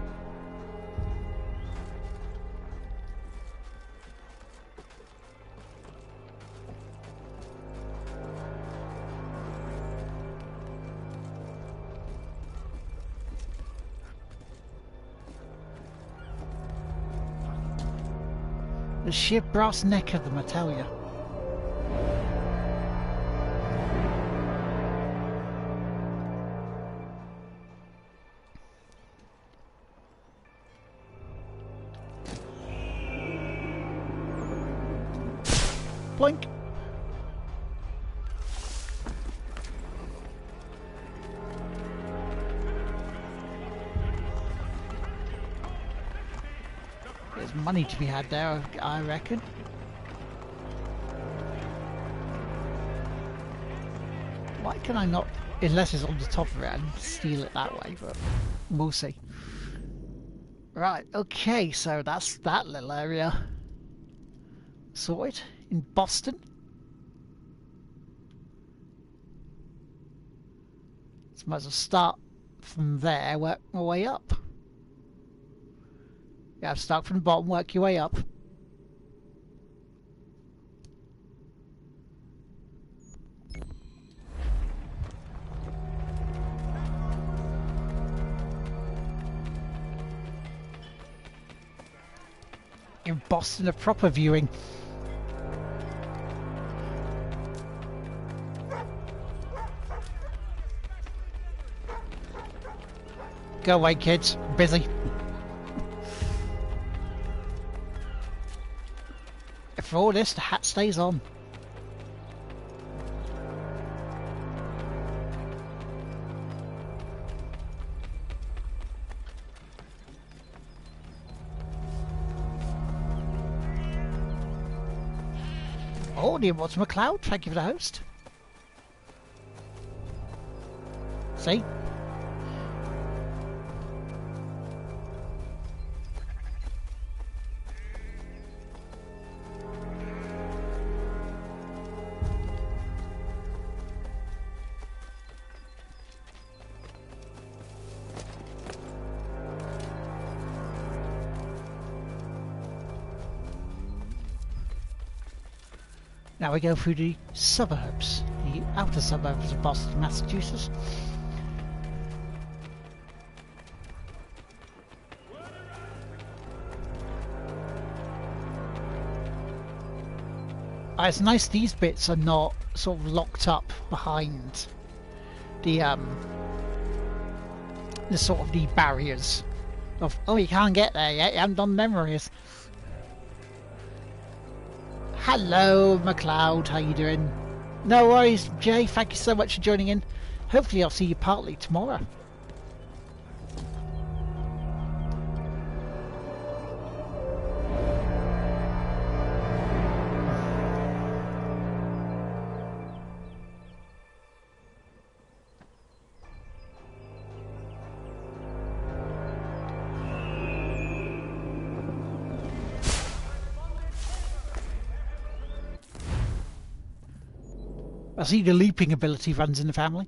The sheer brass neck of them, I tell you. Blink. There's money to be had there, I reckon. Why can I not, unless it's on the top of it, and steal it that way, but we'll see. Right, okay, so that's that little area sorted in Boston. So might as well start from there, work my way up. Yeah, start from the bottom, work your way up. Give Boston a proper viewing. Go away, kids. I'm busy. For all this, the hat stays on. Oh, dear, what's McLeod? Thank you for the host. See? Now we go through the suburbs, the outer suburbs of Boston, Massachusetts. It's nice these bits are not sort of locked up behind the sort of the barriers of, oh, you can't get there yet, you haven't done memories. Hello, McLeod, how you doing? No worries, Jay, thank you so much for joining in. Hopefully I'll see you partly tomorrow. I see the leaping ability runs in the family.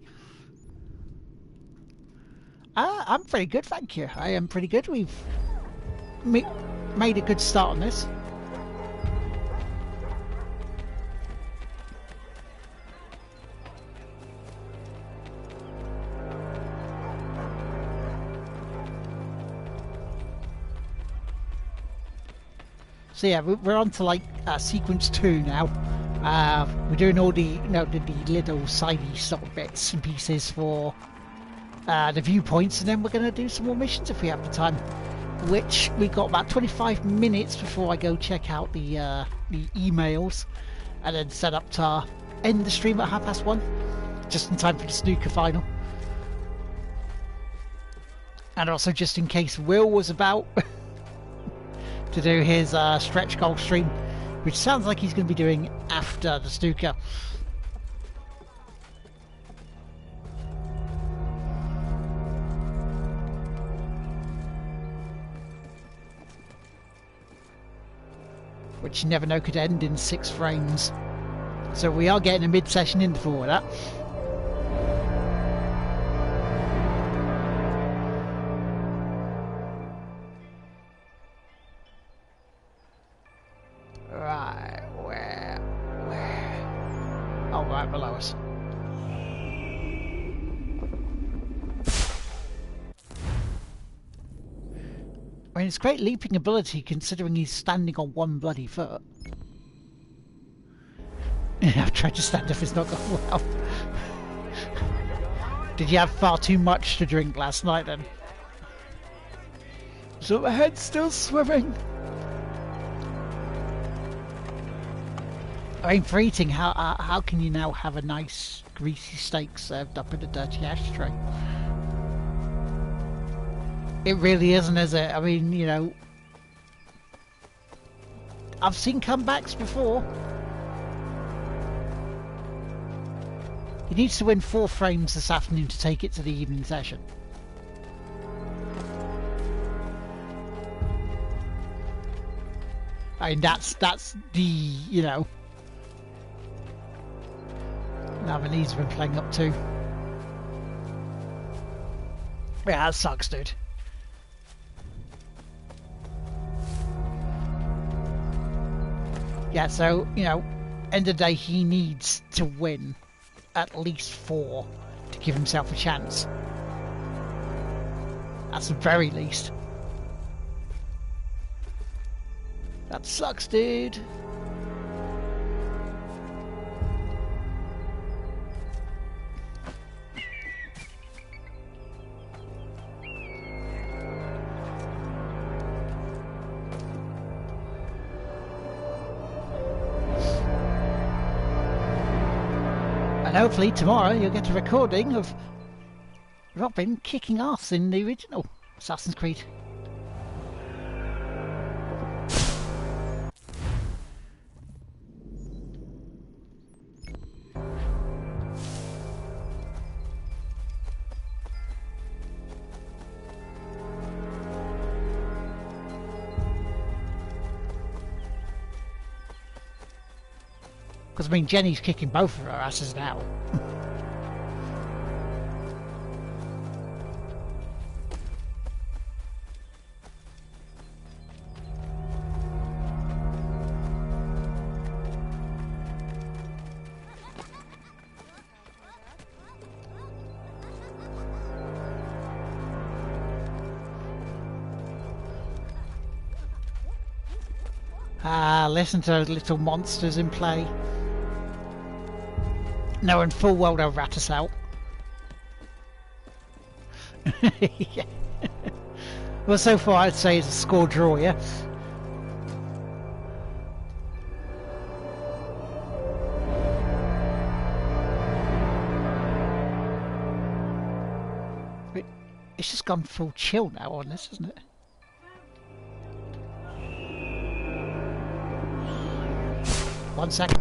I'm pretty good, thank you. I am pretty good. We've made a good start on this. So yeah, we're on to like sequence 2 now. We're doing all the, the little sidey sort of bits and pieces for the viewpoints, and then we're going to do some more missions if we have the time. Which we got about 25 minutes before I go check out the emails, and then set up to end the stream at 1:30, just in time for the snooker final. And also just in case Will was about to do his stretch goal stream, which sounds like he's going to be doing after the snooker. Which you never know could end in 6 frames. So we are getting a mid-session interval with that. Right, where? Oh, right below us. I mean, it's great leaping ability considering he's standing on one bloody foot. I've tried to stand up, it's not going well. Did you have far too much to drink last night then? So my head's still swimming. I mean, for eating, how can you now have a nice greasy steak served up in a dirty ashtray? It really isn't, is it? I mean, you know, I've seen comebacks before. He needs to win 4 frames this afternoon to take it to the evening session. I mean, that's the, you know. Now my knees have been playing up too. Yeah, that sucks, dude. Yeah, so, you know, end of the day, he needs to win at least 4 to give himself a chance. That's the very least. That sucks, dude. And hopefully tomorrow you'll get a recording of Robin kicking ass in the original Assassin's Creed. Because, I mean, Jenny's kicking both of her asses now. Ah, listen to those little monsters in play. Knowing full well they'll rat us out. Yeah. Well, so far I'd say it's a score draw, yeah? It's just gone full chill now on this, isn't it? One second.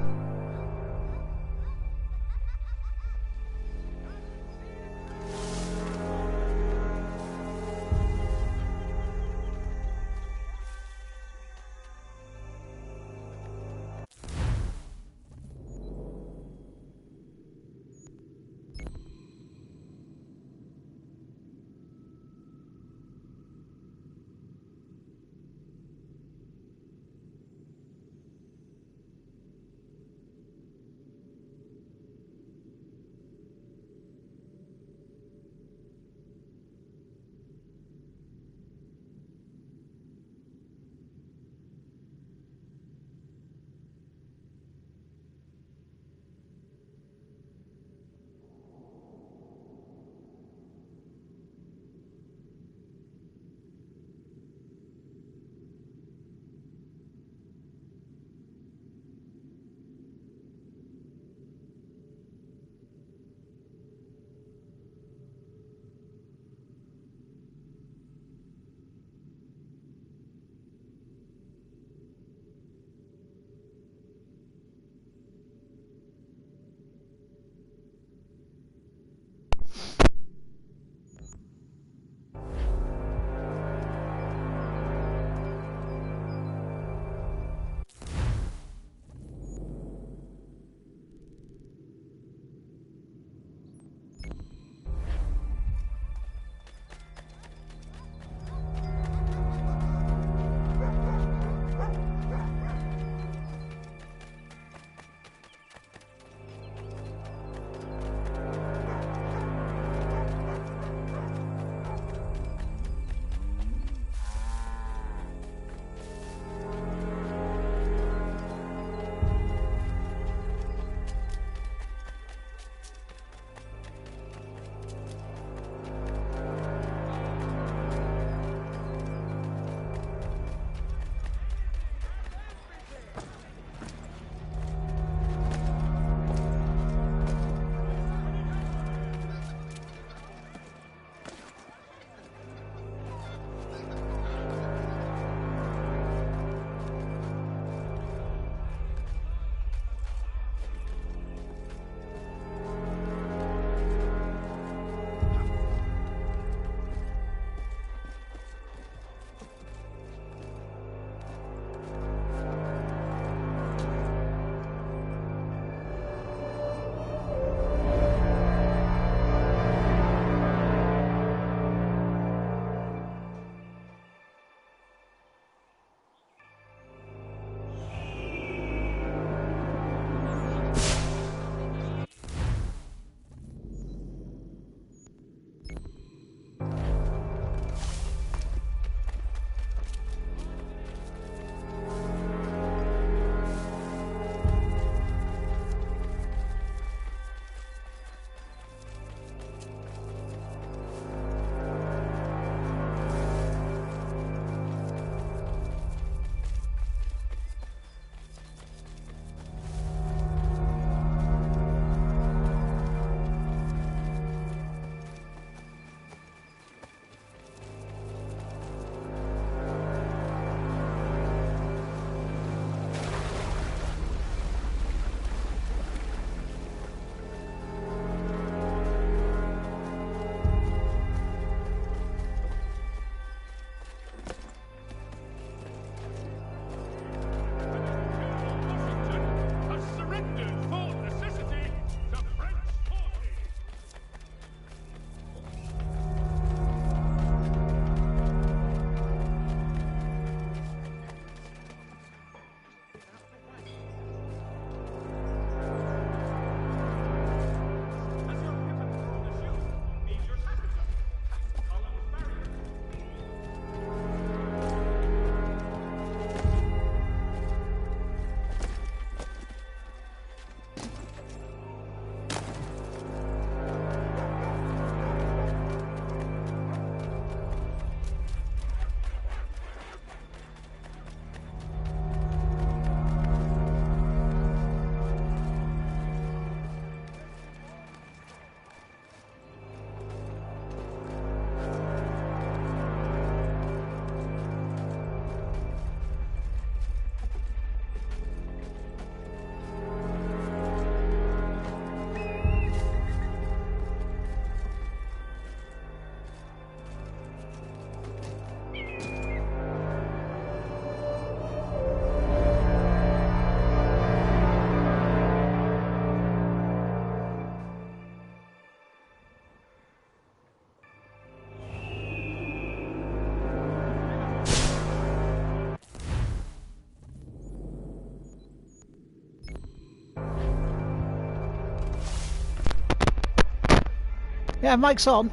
Yeah, mic's on.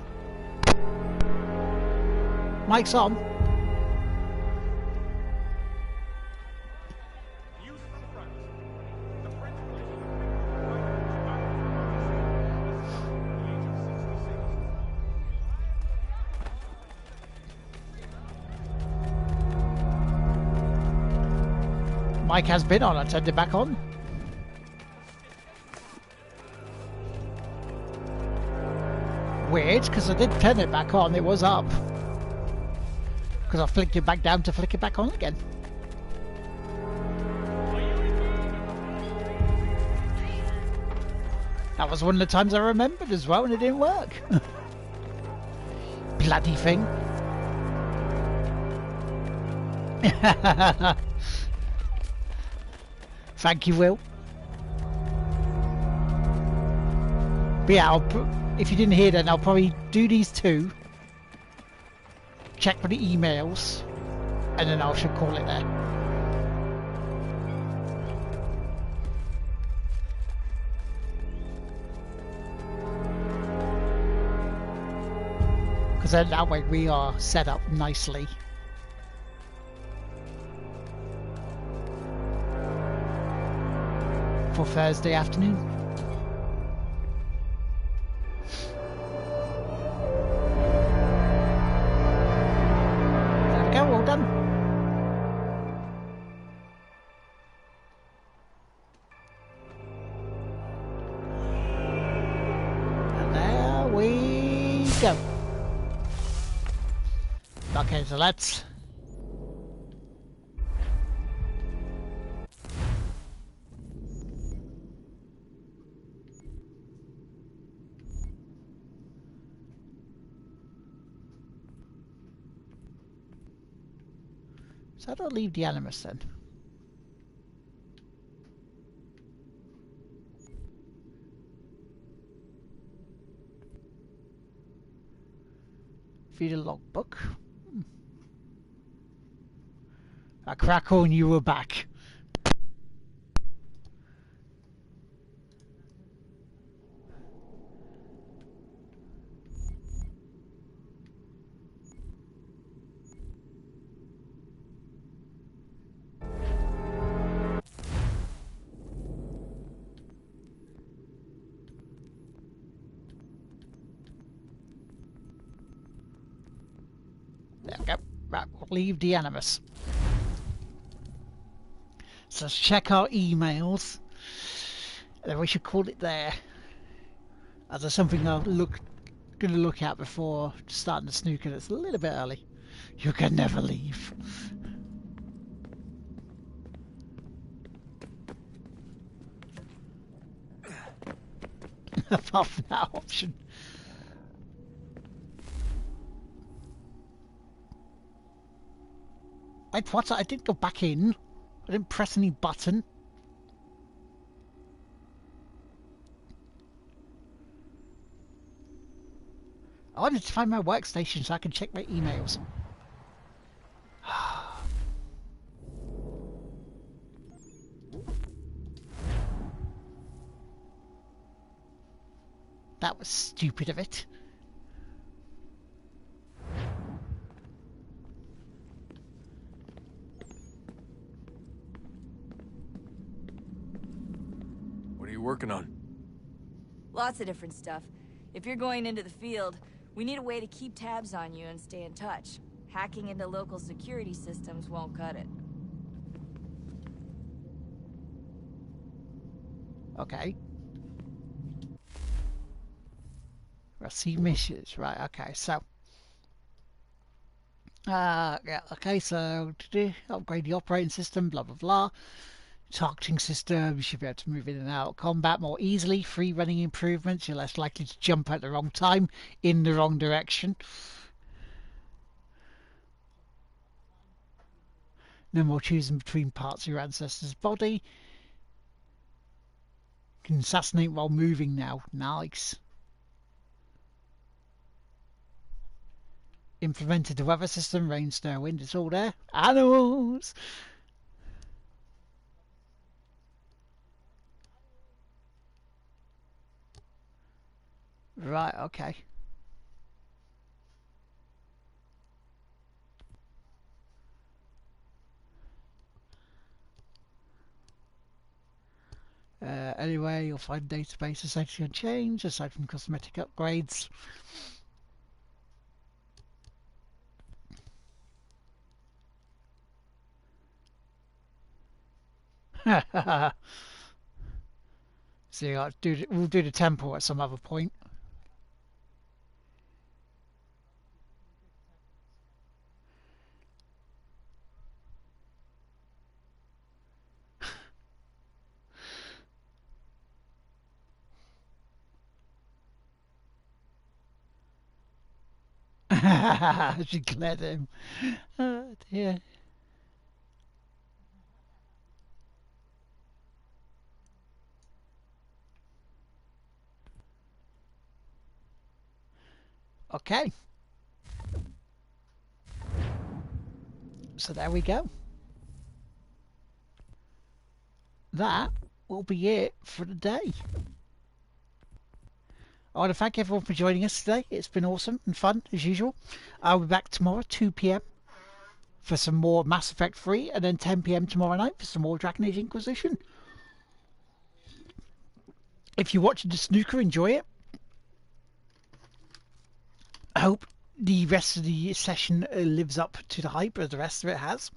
Mic's on. Mic has been on. I turned it back on. Weird, because I did turn it back on. It was up. Because I flicked it back down to flick it back on again. That was one of the times I remembered as well, and it didn't work. Bloody thing. Thank you, Will. But yeah, if you didn't hear that, I'll probably do these two, check for the emails, and then I should call it there. Because then that way we are set up nicely. For Thursday afternoon. There we go, all done. And there we go. Okay, so let's... So how do I leave the Animus then? View the logbook. Crackle, you were back. There we go. Right, we'll leave the Animus. So let's check our emails. Then we should call it there. As there's something I'm going to look at before starting the snooker. It's a little bit early. You can never leave. Apart from that option. What? I didn't go back in. I didn't press any button. I wanted to find my workstation so I can check my emails. That was stupid of it. What are you working on? Lots of different stuff. If you're going into the field, we need a way to keep tabs on you and stay in touch. Hacking into local security systems won't cut it. Okay. Receive missions. Right, okay, so... yeah, okay, so... upgrade the operating system, blah, blah, blah. Targeting system, you should be able to move in and out of combat more easily. Free running improvements, you're less likely to jump at the wrong time, in the wrong direction. No more choosing between parts of your ancestor's body. Can assassinate while moving now. Nice. Implemented the weather system, rain, snow, wind, it's all there. Animals! Right, okay. Anyway, you'll find database essentially unchanged, aside from cosmetic upgrades. So we'll do the temple at some other point. She glared at him. Oh dear. Okay. So there we go. That will be it for the day. I want to thank everyone for joining us today. It's been awesome and fun as usual. I'll be back tomorrow 2 PM for some more Mass Effect 3, and then 10 PM tomorrow night for some more Dragon Age Inquisition. If you're watching the snooker, enjoy it. I hope the rest of the session lives up to the hype as the rest of it has.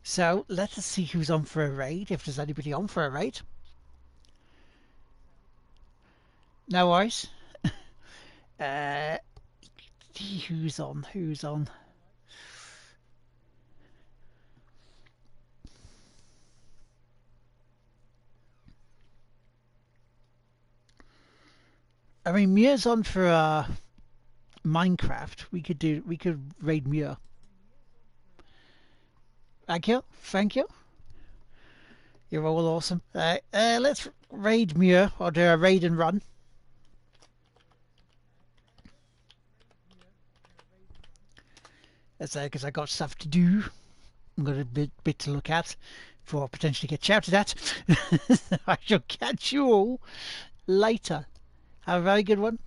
So let us see who's on for a raid, if there's anybody on for a raid. No worries. Who's on? Who's on? I mean, Muir's on for Minecraft. We could raid Muir. Thank you, thank you. You're all awesome. Let's raid Muir, or do a raid and run. That's because I got stuff to do. I've got a bit to look at before I potentially get shouted at. I shall catch you all later. Have a very good one.